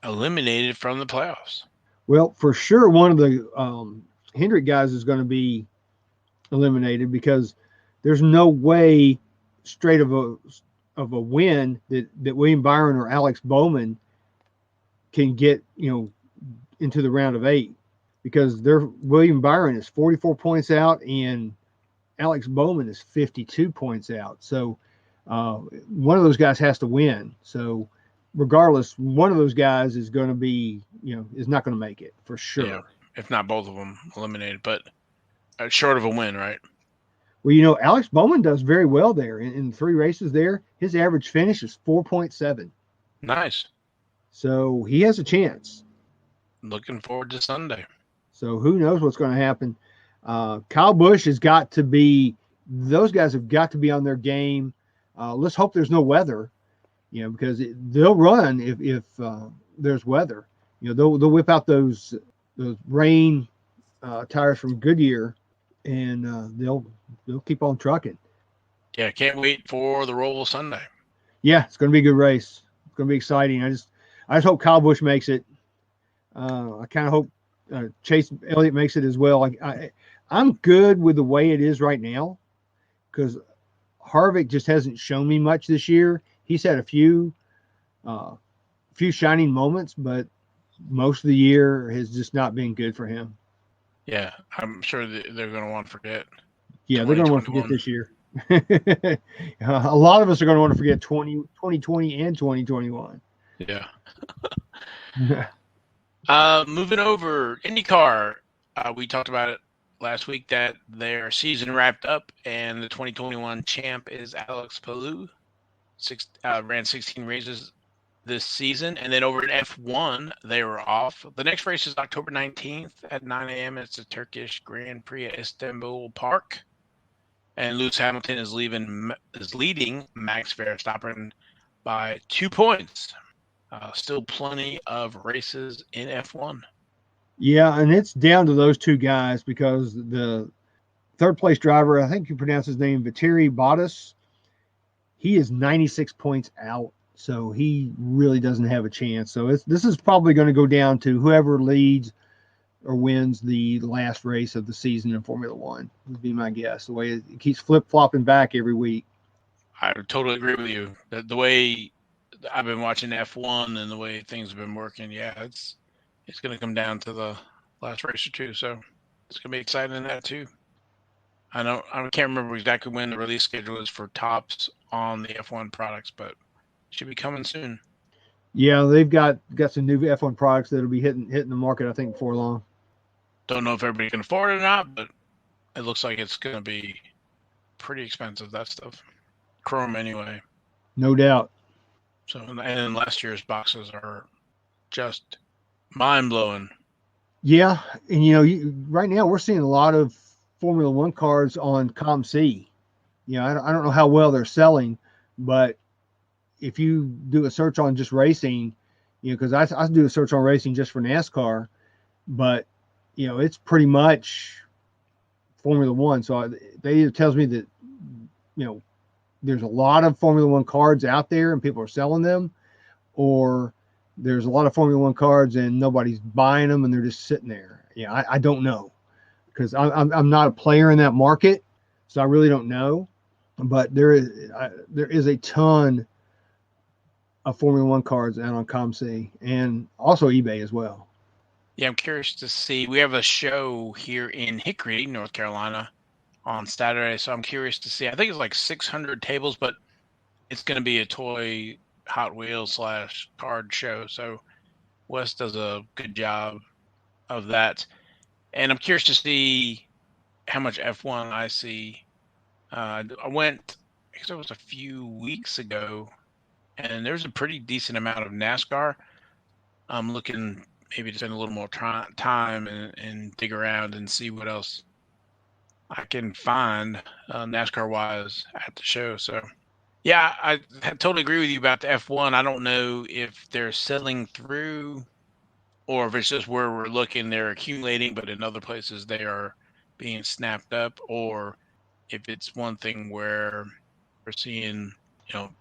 A: eliminated from the playoffs.
B: Well, for sure, one of the Hendrick guys is going to be eliminated because there's no way straight of a win that William Byron or Alex Bowman can get into the round of 8, because William Byron is 44 points out and Alex Bowman is 52 points out. So one of those guys has to win. So regardless, one of those guys is going to be is not going to make it for sure. Yeah,
A: if not both of them eliminated, but short of a win, right?
B: Well, Alex Bowman does very well there in 3 races there. His average finish is 4.7.
A: Nice.
B: So he has a chance.
A: Looking forward to Sunday.
B: So who knows what's going to happen. Kyle Busch has got to be – those guys have got to be on their game. Let's hope there's no weather, because they'll run if there's weather. They'll whip out those rain tires from Goodyear, and they'll keep on trucking.
A: Yeah, can't wait for the Roval Sunday.
B: Yeah, it's going to be a good race. It's going to be exciting. I just hope Kyle Busch makes it. I kind of hope Chase Elliott makes it as well. I'm good with the way it is right now, because Harvick just hasn't shown me much this year. He's had a few shining moments, but most of the year has just not been good for him.
A: Yeah, I'm sure they're going to want to forget.
B: Yeah, they're going to want to forget this year. A lot of us are going to want to forget 2020 and 2021.
A: Yeah. Moving over, IndyCar. We talked about it last week that their season wrapped up, and the 2021 champ is Alex Palou. Ran 16 races this season. And then over at F1, they were off. The next race is October 19th at 9 a.m. It's the Turkish Grand Prix at Istanbul Park. And Lewis Hamilton is leading Max Verstappen by 2 points. Still plenty of races in F1.
B: Yeah, and it's down to those two guys because the third place driver, I think you pronounce his name, Valtteri Bottas, he is 96 points out. So he really doesn't have a chance. So this is probably going to go down to whoever leads or wins the last race of the season in Formula One, would be my guess. The way it keeps flip-flopping back every week.
A: I totally agree with you. The way I've been watching F1 and the way things have been working, it's going to come down to the last race or two. So it's going to be exciting in that too. I can't remember exactly when the release schedule is for tops on the F1 products, but it should be coming soon.
B: Yeah, they've got some new F1 products that'll be hitting the market, I think, before long.
A: Don't know if everybody can afford it or not, but it looks like it's going to be pretty expensive, that stuff. Chrome anyway.
B: No doubt.
A: So, and last year's boxes are just mind-blowing.
B: Yeah, and right now we're seeing a lot of Formula One cars on COMC. I don't know how well they're selling, but if you do a search on just racing, because I do a search on racing just for NASCAR, but it's pretty much Formula One. So that either tells me that there's a lot of Formula One cards out there and people are selling them, or there's a lot of Formula One cards and nobody's buying them and they're just sitting there. I don't know, because I'm not a player in that market, so I really don't know. But there is a ton of Formula One cards out on COMC and also eBay as well.
A: Yeah, I'm curious to see. We have a show here in Hickory, North Carolina, on Saturday, so I'm curious to see. I think it's like 600 tables, but it's going to be a toy Hot Wheels / card show. So Wes does a good job of that, and I'm curious to see how much F1 I see. I went, I guess it was a few weeks ago, and there's a pretty decent amount of NASCAR. I'm looking maybe to spend a little more time and dig around and see what else I can find NASCAR-wise at the show. So, yeah, I totally agree with you about the F1. I don't know if they're selling through or if it's just where we're looking, they're accumulating, but in other places they are being snapped up, or if it's one thing where we're seeing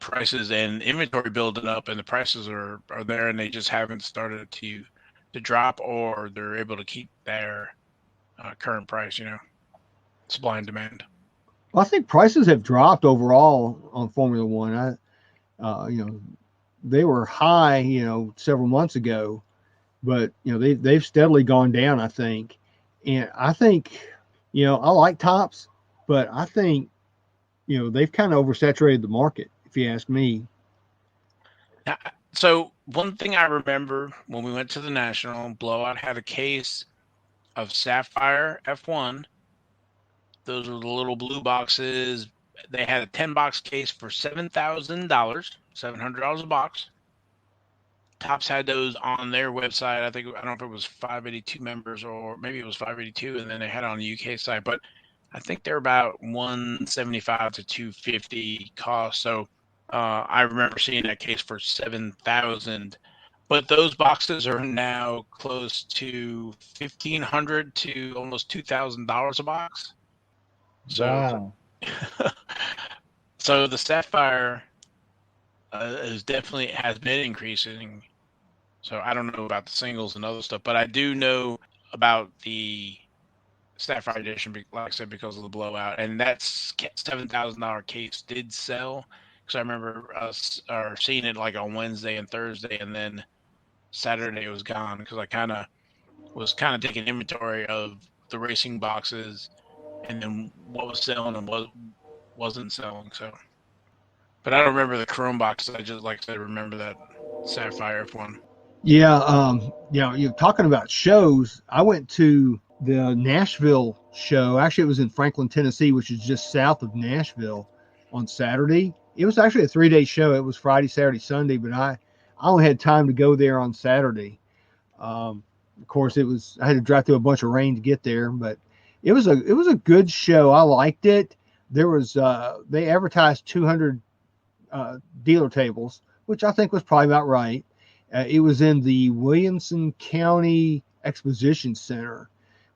A: prices and inventory building up and the prices are there and they just haven't started to drop, or they're able to keep their current price, supply and demand.
B: Well, I think prices have dropped overall on Formula One. They were high, several months ago, but they've steadily gone down, I think. And I think, I like tops, but I think, they've kind of oversaturated the market, if you ask me.
A: So one thing I remember when we went to the National, Blowout had a case of Sapphire F1. Those were the little blue boxes. They had a 10-box case for $7,000, $700 a box. Topps had those on their website. I don't know if it was 582 members or maybe it was 582, and then they had it on the UK site. But I think they're about $175 to $250 cost. So I remember seeing that case for $7,000. But those boxes are now close to $1,500 to almost $2,000 a box. So,
B: wow.
A: So the Sapphire has been increasing. So I don't know about the singles and other stuff, but I do know about the Sapphire edition, like I said, because of the Blowout. And that $7,000 case did sell, because I remember us seeing it like on Wednesday and Thursday, and then Saturday it was gone, because I was taking inventory of the racing boxes and then what was selling and what wasn't selling. So, but I don't remember the Chrome boxes. I just, like I said, remember that Sapphire F1.
B: Yeah, you're talking about shows. I went to the Nashville show. Actually, it was in Franklin, Tennessee, which is just south of Nashville, on Saturday. It was actually a 3-day show. It was Friday, Saturday, Sunday, but I I only had time to go there on Saturday. Of course, I had to drive through a bunch of rain to get there, but it was a good show. I liked it. There was they advertised 200 dealer tables, which I think was probably about right. It was in the Williamson County Exposition Center,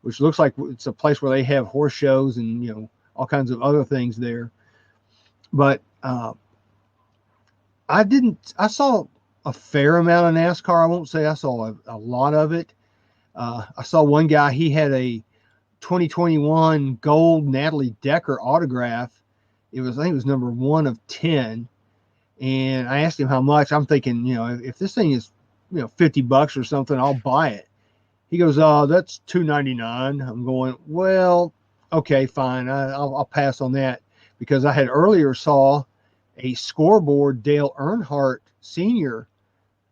B: which looks like it's a place where they have horse shows and all kinds of other things there. But I saw a fair amount of NASCAR. I won't say I saw a lot of it. I saw one guy, he had a 2021 gold Natalie Decker autograph. I think it was number 1 of 10. And I asked him how much. I'm thinking, if this thing is, $50 or something, I'll buy it. He goes, that's $2.99. I'm going, well, okay, fine. I'll pass on that, because I had earlier saw a scoreboard Dale Earnhardt Sr.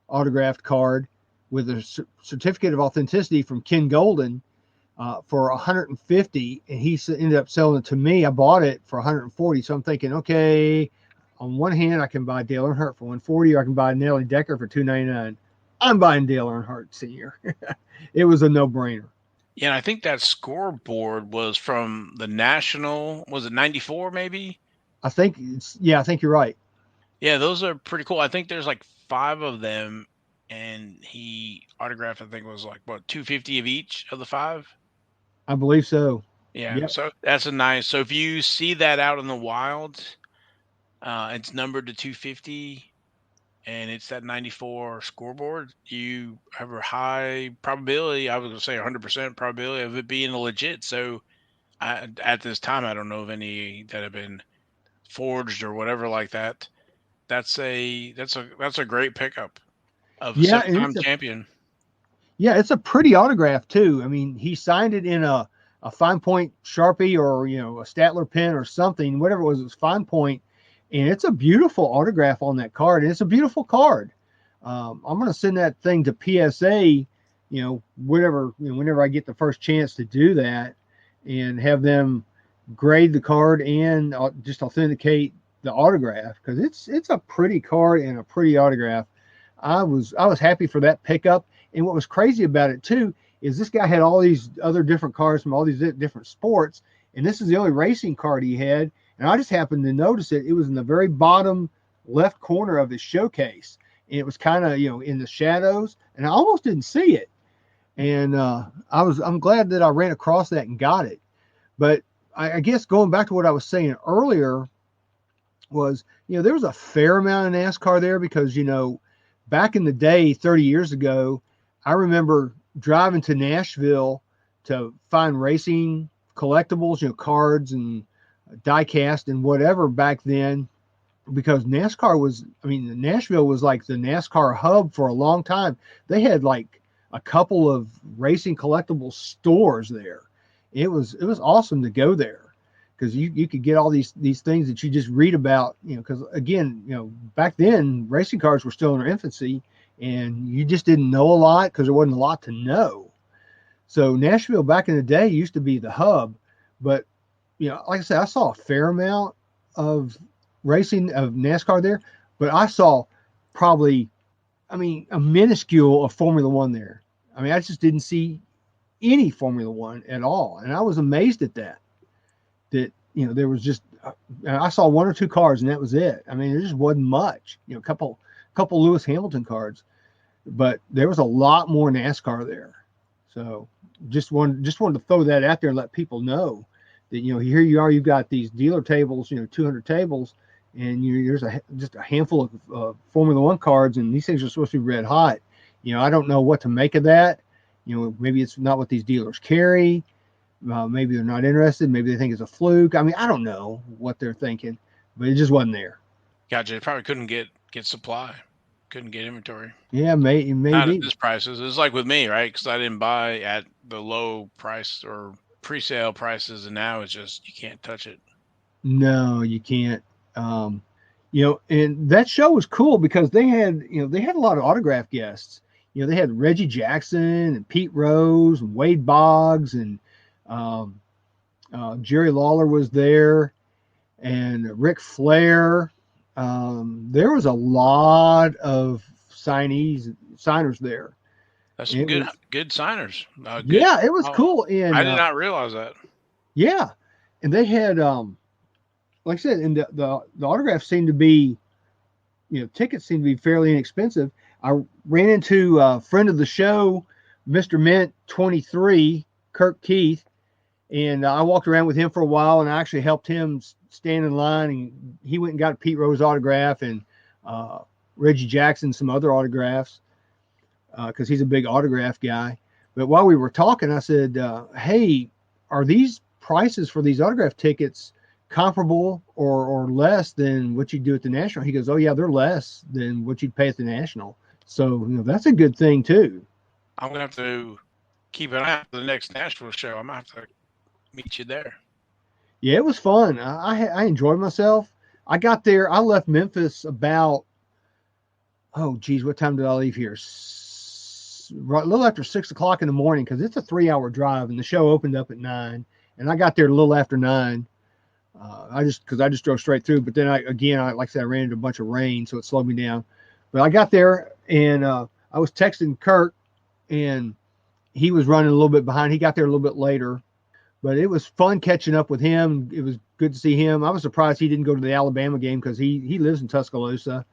B: autographed card with a certificate of authenticity from Ken Golden for $150, and he ended up selling it to me. I bought it for $140. So I'm thinking, okay, on one hand, I can buy Dale Earnhardt for $140, or I can buy Natalie Decker for $2.99. I'm buying Dale Earnhardt Sr. It was a no-brainer.
A: Yeah, and I think that scoreboard was from the National. Was it 94 maybe?
B: I think you're right.
A: Yeah, those are pretty cool. I think there's like 5 of them, and he autographed, I think it was like, what, $250 of each of the 5?
B: I believe so.
A: Yeah,
B: Yep.
A: So that's a nice. So if you see that out in the wild, it's numbered to 250, and it's that 94 scoreboard, you have a high probability, I was going to say 100% probability of it being a legit. So at this time, I don't know of any that have been forged or whatever like that. That's a great pickup of a 7-time champion.
B: Yeah, it's a pretty autograph too. I mean, he signed it in a fine point Sharpie, or a Statler pen or something, whatever it was fine point, and it's a beautiful autograph on that card, and it's a beautiful card. I'm going to send that thing to PSA, whenever I get the first chance to do that, and have them grade the card and just authenticate the autograph, because it's a pretty card and a pretty autograph. I was happy for that pickup. And what was crazy about it too is this guy had all these other different cars from all these different sports, and this is the only racing card he had. And I just happened to notice it. It was in the very bottom left corner of his showcase, and it was kind of in the shadows, and I almost didn't see it. And I'm glad that I ran across that and got it. But I guess going back to what I was saying earlier was, there was a fair amount of NASCAR there, because back in the day, 30 years ago, I remember driving to Nashville to find racing collectibles, cards and die-cast and whatever back then, because Nashville was like the NASCAR hub for a long time. They had like a couple of racing collectible stores there. It was awesome to go there, because you could get all these things that you just read about, because again, back then racing cars were still in their infancy, and you just didn't know a lot because there wasn't a lot to know. So Nashville back in the day used to be the hub, but like I said, I saw a fair amount of racing of NASCAR there, but I saw probably, a minuscule of Formula One there. I just didn't see any Formula One at all, and I was amazed at that. There was just, I saw 1 or 2 cars, and that was it. There just wasn't much. A couple Lewis Hamilton cards, but there was a lot more NASCAR there. So just wanted to throw that out there and let people know that here you are, you've got these dealer tables, 200 tables, and there's just a handful of Formula One cards, and these things are supposed to be red hot. I don't know what to make of that. Maybe it's not what these dealers carry. Maybe they're not interested. Maybe they think it's a fluke. I don't know what they're thinking, but it just wasn't there.
A: Gotcha. They probably couldn't get supply, couldn't get inventory.
B: Yeah, maybe.
A: Not at this prices. It's like with me, right? Because I didn't buy at the low price or pre-sale prices, and now it's just you can't touch it.
B: No, you can't. And that show was cool because they had a lot of autograph guests. They had Reggie Jackson and Pete Rose and Wade Boggs, and Jerry Lawler was there, and Ric Flair. There was a lot of signers there.
A: That's some good signers.
B: Yeah, it was cool. And
A: I did not realize that.
B: Yeah, and they had, like I said, and the autographs seemed to be, tickets seemed to be fairly inexpensive. I ran into a friend of the show, Mr. Mint 23, Kirk Keith, and I walked around with him for a while, and I actually helped him stand in line, and he went and got Pete Rose autograph and Reggie Jackson some other autographs because he's a big autograph guy. But while we were talking, I said, hey, are these prices for these autograph tickets comparable or less than what you do at the National? He goes, oh yeah, they're less than what you'd pay at the National. So that's a good thing too.
A: I'm gonna have to keep an eye out for the next Nashville show. I'm gonna have to meet you there.
B: Yeah, it was fun. I enjoyed myself. I got there. I left Memphis about, what time did I leave here? A little after 6 o'clock in the morning, because it's a 3-hour drive, and the show opened up at 9, and I got there a little after 9. I just drove straight through. But then like I said, I ran into a bunch of rain, so it slowed me down. But I got there, and I was texting Kirk, and he was running a little bit behind. He got there a little bit later, but it was fun catching up with him. It was good to see him. I was surprised he didn't go to the Alabama game because he lives in Tuscaloosa,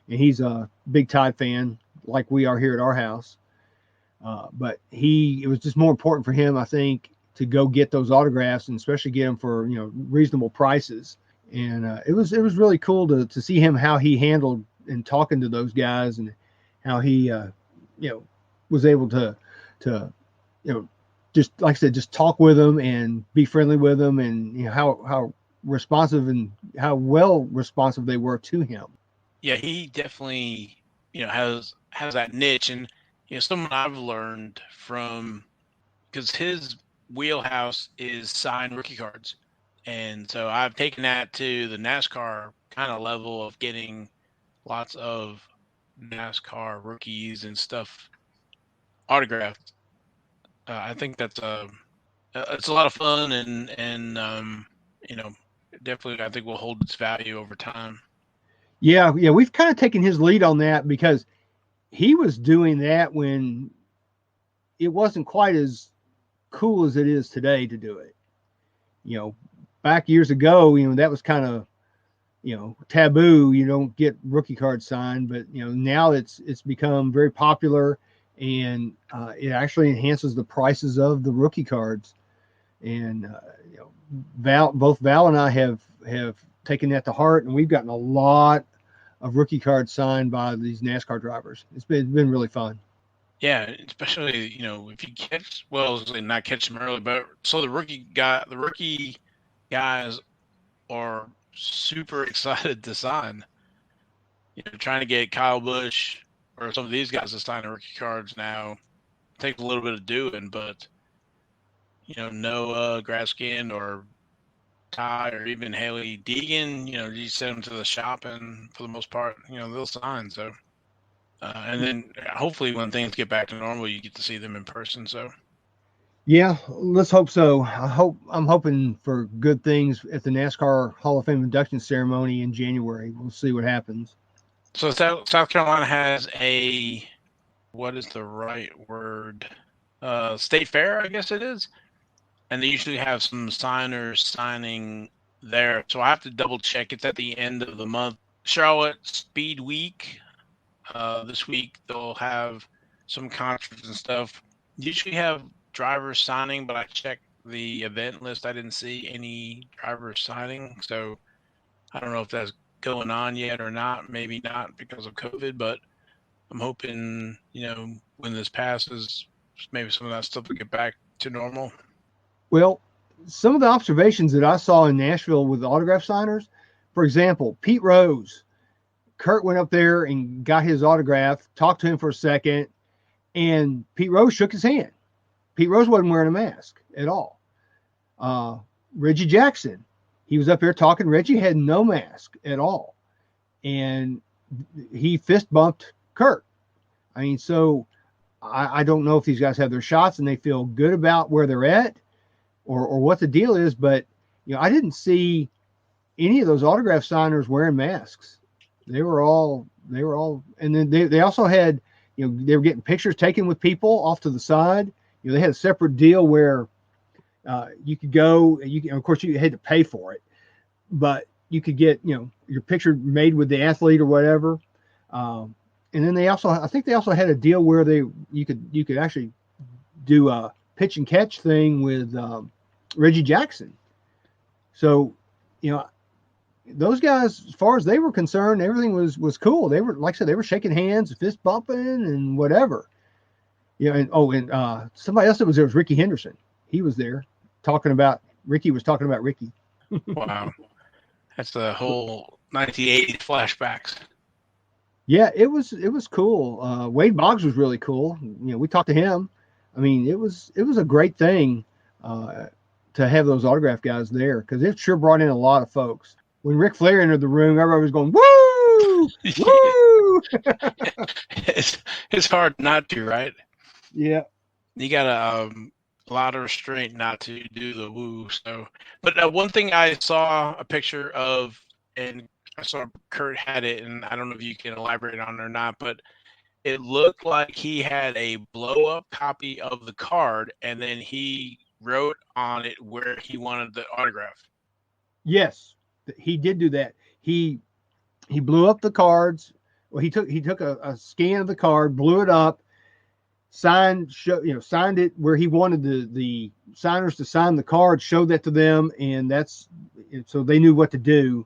B: and he's a big Tide fan like we are here at our house. But it was just more important for him, I think, to go get those autographs, and especially get them for reasonable prices. And it was really cool to see him, how he handled and talking to those guys, and how he was able to just, like I said, just talk with them and be friendly with them, and how responsive and how well responsive they were to him.
A: Yeah, he definitely has that niche, and someone I've learned from, because his wheelhouse is signed rookie cards. And so I've taken that to the NASCAR kind of level of getting lots of NASCAR rookies and stuff autographed. I think that's it's a lot of fun, and definitely I think will hold its value over time.
B: Yeah, we've kind of taken his lead on that, because he was doing that when it wasn't quite as cool as it is today to do it. Back years ago, that was kind of, taboo. You don't get rookie cards signed, but now it's become very popular, and it actually enhances the prices of the rookie cards. And both Val and I have taken that to heart, and we've gotten a lot of rookie cards signed by these NASCAR drivers. It's been really fun.
A: Yeah, especially if you not catch them early, but so the rookie guys are super excited to sign. Trying to get Kyle Busch or some of these guys to sign the rookie cards now takes a little bit of doing, but Noah Graskin or Ty or even Haley Deegan, you send them to the shop, and for the most part, they'll sign. So, and then hopefully when things get back to normal, you get to see them in person. So,
B: yeah, let's hope so. I'm hoping for good things at the NASCAR Hall of Fame induction ceremony in January. We'll see what happens.
A: So South Carolina has what is the right word? State fair, I guess it is. And they usually have some signers signing there. So I have to double check. It's at the end of the month. Charlotte Speed Week. This week they'll have some concerts and stuff. Usually have drivers signing, but I checked the event list. I didn't see any drivers signing. So I don't know if that's going on yet or not. Maybe not because of COVID, but I'm hoping, when this passes, maybe some of that stuff will get back to normal.
B: Well, some of the observations that I saw in Nashville with autograph signers, for example, Pete Rose, Kurt went up there and got his autograph, talked to him for a second, and Pete Rose shook his hand. Pete Rose wasn't wearing a mask at all. Reggie Jackson, he was up there talking. Reggie had no mask at all. And he fist bumped Kurt. I mean, so I don't know if these guys have their shots and they feel good about where they're at, or what the deal is, but I didn't see any of those autograph signers wearing masks. They were all they were all, and then they also had, they were getting pictures taken with people off to the side. They had a separate deal where you could go, of course you had to pay for it, but you could get, your picture made with the athlete or whatever. And then I think they also had a deal where you could actually do a pitch and catch thing with Reggie Jackson. So, those guys, as far as they were concerned, everything was cool. They were, like I said, they were shaking hands, fist bumping, and whatever. And somebody else that was there was Ricky Henderson. He was there Ricky was talking about Ricky.
A: Wow. That's the whole 1980s flashbacks.
B: Yeah, it was cool. Wade Boggs was really cool. We talked to him. I mean, it was a great thing to have those autograph guys there, because it sure brought in a lot of folks. When Ric Flair entered the room, everybody was going, woo! Woo!
A: It's hard not to, right?
B: Yeah.
A: You got a lot of restraint not to do the woo. So, but one thing I saw a picture of, and I saw Kurt had it, and I don't know if you can elaborate on it or not, but it looked like he had a blow-up copy of the card, and then he wrote on it where he wanted the autograph.
B: Yes, he did do that. He blew up the cards. Well, he took a scan of the card, blew it up, signed it where he wanted the signers to sign the card, showed that to them, and so they knew what to do.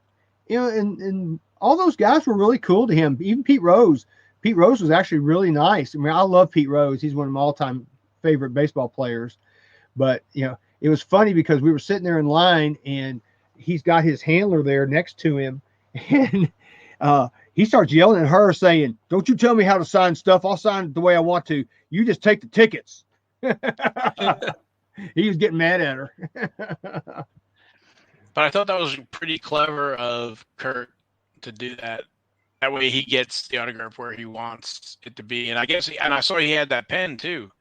B: And all those guys were really cool to him. Even Pete Rose. Pete Rose was actually really nice. I mean, I love Pete Rose. He's one of my all-time favorite baseball players. But, it was funny because we were sitting there in line, and he's got his handler there next to him. And he starts yelling at her saying, "Don't you tell me how to sign stuff. I'll sign it the way I want to. You just take the tickets." He was getting mad at her.
A: But I thought that was pretty clever of Kurt to do that. That way he gets the autograph where he wants it to be. And I saw he had that pen too.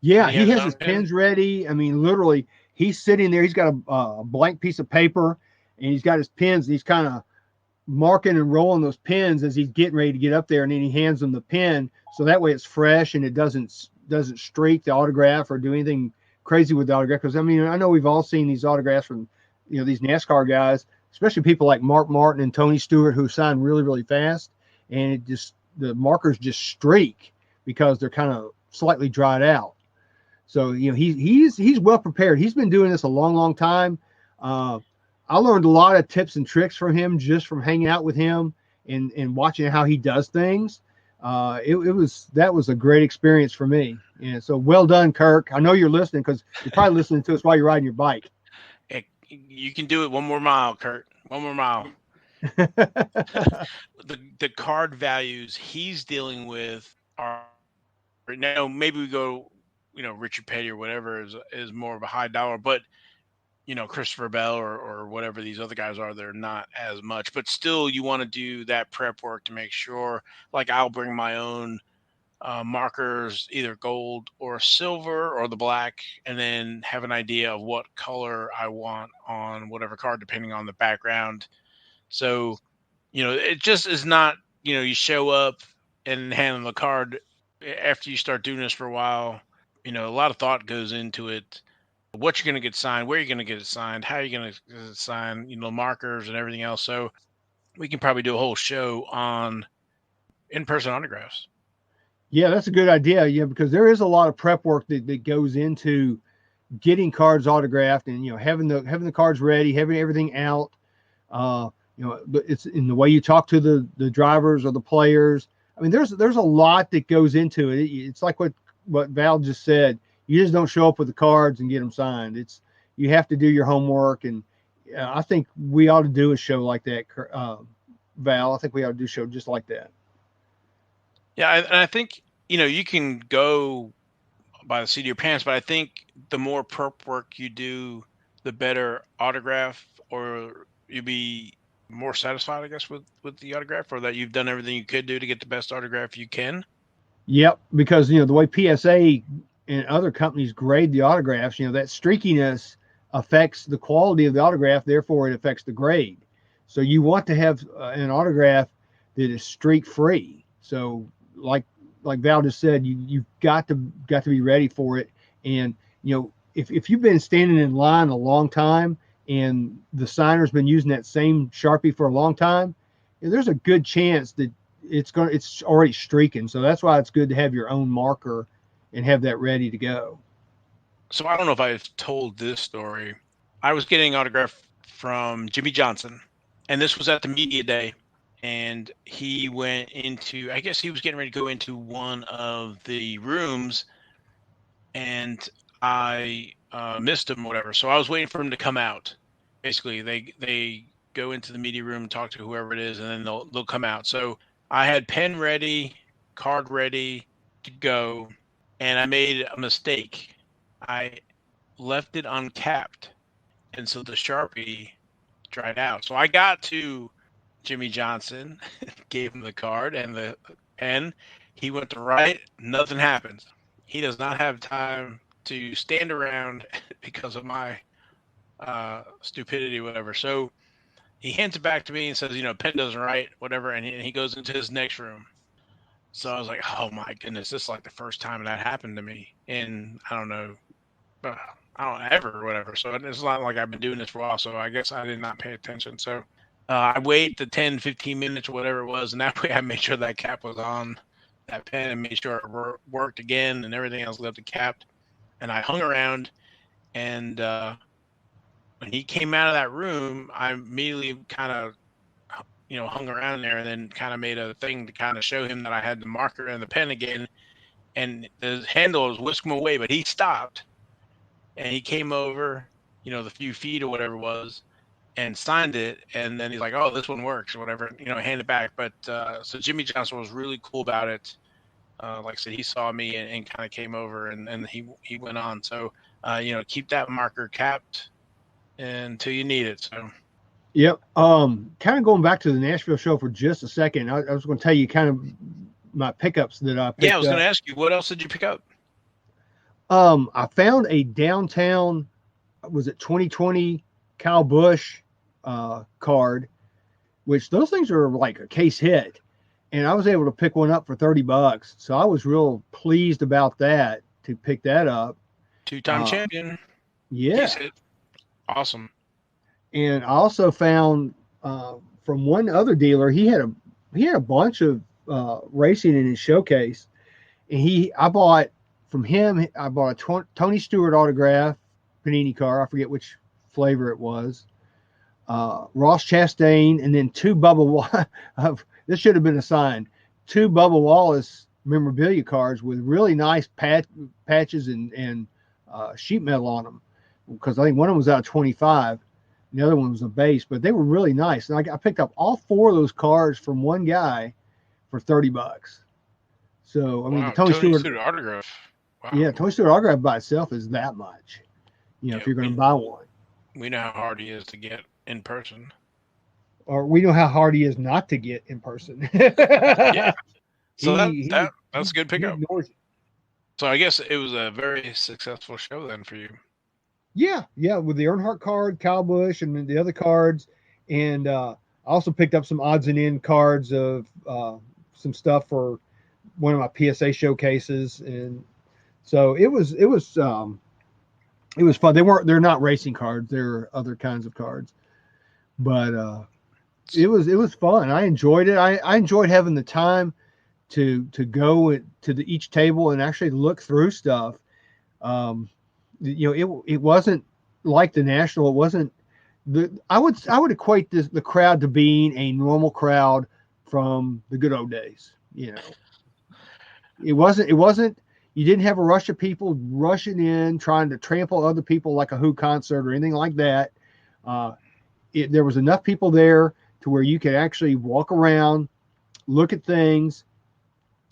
B: Yeah, he has his pens ready. I mean, literally, he's sitting there. He's got a blank piece of paper, and he's got his pens. And he's kind of marking and rolling those pens as he's getting ready to get up there, and then he hands them the pen, so that way it's fresh and it doesn't streak the autograph or do anything crazy with the autograph. Because I mean, I know we've all seen these autographs from these NASCAR guys, especially people like Mark Martin and Tony Stewart, who sign really, really fast, and the markers just streak because they're kind of slightly dried out. So he's well prepared. He's been doing this a long, long time. I learned a lot of tips and tricks from him just from hanging out with him and watching how he does things. That was a great experience for me. And so well done, Kirk. I know you're listening, because you're probably listening to us while you're riding your bike.
A: Hey, you can do it one more mile, Kurt. One more mile. The card values he's dealing with are now, maybe we go, Richard Petty or whatever is more of a high dollar, but Christopher Bell or whatever these other guys are, they're not as much. But still, you want to do that prep work to make sure. Like, I'll bring my own markers, either gold or silver or the black, and then have an idea of what color I want on whatever card, depending on the background. So, it just is not, you show up and hand them the card. After you start doing this for a while, a lot of thought goes into it. What you're going to get signed, where you're going to get it signed, how you're going to get it signed, markers and everything else. So we can probably do a whole show on in-person autographs.
B: Yeah, that's a good idea. Yeah, because there is a lot of prep work that goes into getting cards autographed, and having the cards ready, having everything out. It's in the way you talk to the drivers or the players. I mean, there's a lot that goes into it. It's like what Val just said. You just don't show up with the cards and get them signed. You have to do your homework, and I think we ought to do a show like that, Val. I think we ought to do a show just like that.
A: Yeah, and I think, you can go by the seat of your pants, but I think the more prep work you do, the better autograph, or you'll be more satisfied, I guess, with the autograph, or that you've done everything you could do to get the best autograph you can.
B: Yep, because, the way PSA and other companies grade the autographs, that streakiness affects the quality of the autograph, therefore it affects the grade. So you want to have an autograph that is streak free. So like Val just said, you've got to be ready for it. And if you've been standing in line a long time and the signer's been using that same Sharpie for a long time, there's a good chance that it's already streaking. So that's why it's good to have your own marker and have that ready to go.
A: So I don't know if I've told this story. I was getting an autograph from Jimmy Johnson, and this was at the media day. And he went into, I guess he was getting ready to go into one of the rooms, and I missed him, whatever. So I was waiting for him to come out. Basically, they go into the media room, talk to whoever it is, and then they'll come out. So I had pen ready, card ready to go, and I made a mistake. I left it uncapped, and so the Sharpie dried out. So I got to Jimmy Johnson, gave him the card and the pen. He went to write. Nothing happens. He does not have time to stand around because of my stupidity, whatever. So he hands it back to me and says, pen doesn't write, whatever. And he goes into his next room. So I was like, oh my goodness, this is like the first time that happened to me in, I don't know, ever or whatever. So it's not like I've been doing this for a while. So I guess I did not pay attention. So I wait the 10, 15 minutes or whatever it was. And that way I made sure that cap was on that pen and made sure it worked again and everything else left it capped. And I hung around, and when he came out of that room, I immediately kind of, hung around there and then kind of made a thing to kind of show him that I had the marker and the pen again. And the handle was whisking away, but he stopped. And he came over, the few feet or whatever it was, and signed it. And then he's like, oh, this one works or whatever, hand it back. But so Jimmy Johnson was really cool about it. Like I said, he saw me and kind of came over and he went on. So, keep that marker capped until you need it. So,
B: yep. Kind of going back to the Nashville show for just a second. I was going to tell you kind of my pickups that I picked up.
A: Yeah, I was going to ask you, what else did you pick up?
B: I found a downtown, was it 2020 Kyle Busch card, which those things are like a case hit. And I was able to pick one up for $30. So I was real pleased about that, to pick that up.
A: Two-time champion.
B: Yeah.
A: Awesome.
B: And I also found from one other dealer, he had a bunch of racing in his showcase. And I bought from him, I bought a Tony Stewart autograph Panini car. I forget which flavor it was. Ross Chastain, and then two Bubba this should have been assigned, 2 Bubba Wallace memorabilia cards with really nice patches and sheet metal on them, because I think one of them was out of 25, and the other one was a base, but they were really nice. And I picked up all 4 of those cards from one guy for $30. So I mean,
A: wow,
B: the Tony Stewart
A: autograph. Wow.
B: Yeah, Tony Stewart autograph by itself is that much. If you're going to buy one.
A: We know how hard he is to get in person.
B: Or we know how hard he is not to get in person.
A: Yeah. So that's a good pickup. So I guess it was a very successful show then for you.
B: Yeah, with the Earnhardt card, Kyle Busch, and the other cards. And I also picked up some odds and end cards of some stuff for one of my PSA showcases. And so it was fun. They're not racing cards. They're other kinds of cards. But it was fun. I enjoyed it. I enjoyed having the time to go to each table and actually look through stuff. It wasn't like the National. It wasn't I would equate the crowd to being a normal crowd from the good old days. It wasn't. You didn't have a rush of people rushing in, trying to trample other people like a Who concert or anything like that. There was enough people there to where you could actually walk around, look at things,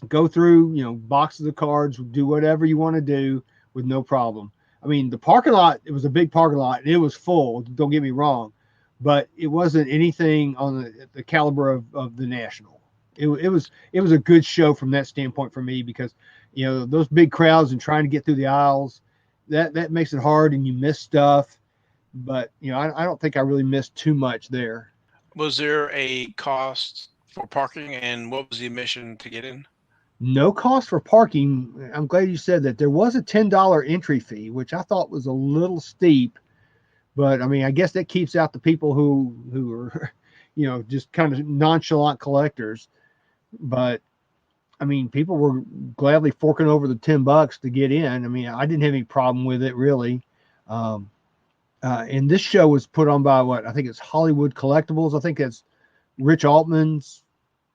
B: go through, boxes of cards, do whatever you want to do with no problem. I mean, the parking lot, it was a big parking lot, and it was full, don't get me wrong, but it wasn't anything on the caliber of the National. It was a good show from that standpoint for me, because those big crowds and trying to get through the aisles, that makes it hard, and you miss stuff. But I don't think I really missed too much there.
A: Was there a cost for parking, and what was the admission to get in?
B: No cost for parking. I'm glad you said that. There was a $10 entry fee, which I thought was a little steep, but I mean, I guess that keeps out the people who are, just kind of nonchalant collectors. But I mean, people were gladly forking over the $10 to get in. I mean, I didn't have any problem with it really. And this show was put on by I think it's Hollywood Collectibles. I think that's Rich Altman's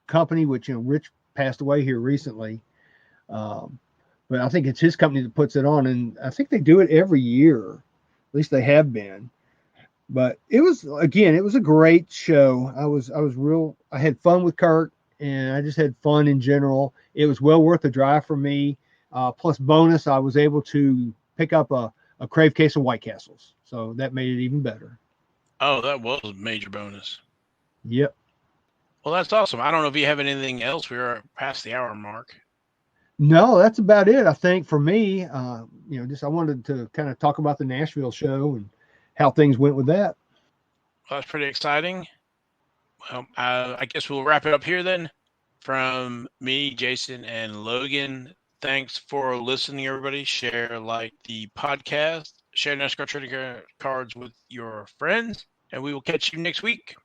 B: company, which, Rich passed away here recently. But I think it's his company that puts it on, and I think they do it every year. At least they have been. But it was a great show. I had fun with Kurt, and I just had fun in general. It was well worth the drive for me. Plus bonus, I was able to pick up a Crave case of White Castles. So that made it even better.
A: Oh, that was a major bonus.
B: Yep.
A: Well, that's awesome. I don't know if you have anything else. We are past the hour mark.
B: No, that's about it. I think for me, I wanted to kind of talk about the Nashville show and how things went with that.
A: Well, that's pretty exciting. Well, I guess we'll wrap it up here then. From me, Jason, and Logan, thanks for listening, everybody. Share, the podcast. Share NASCAR Trading Cards with your friends. And we will catch you next week.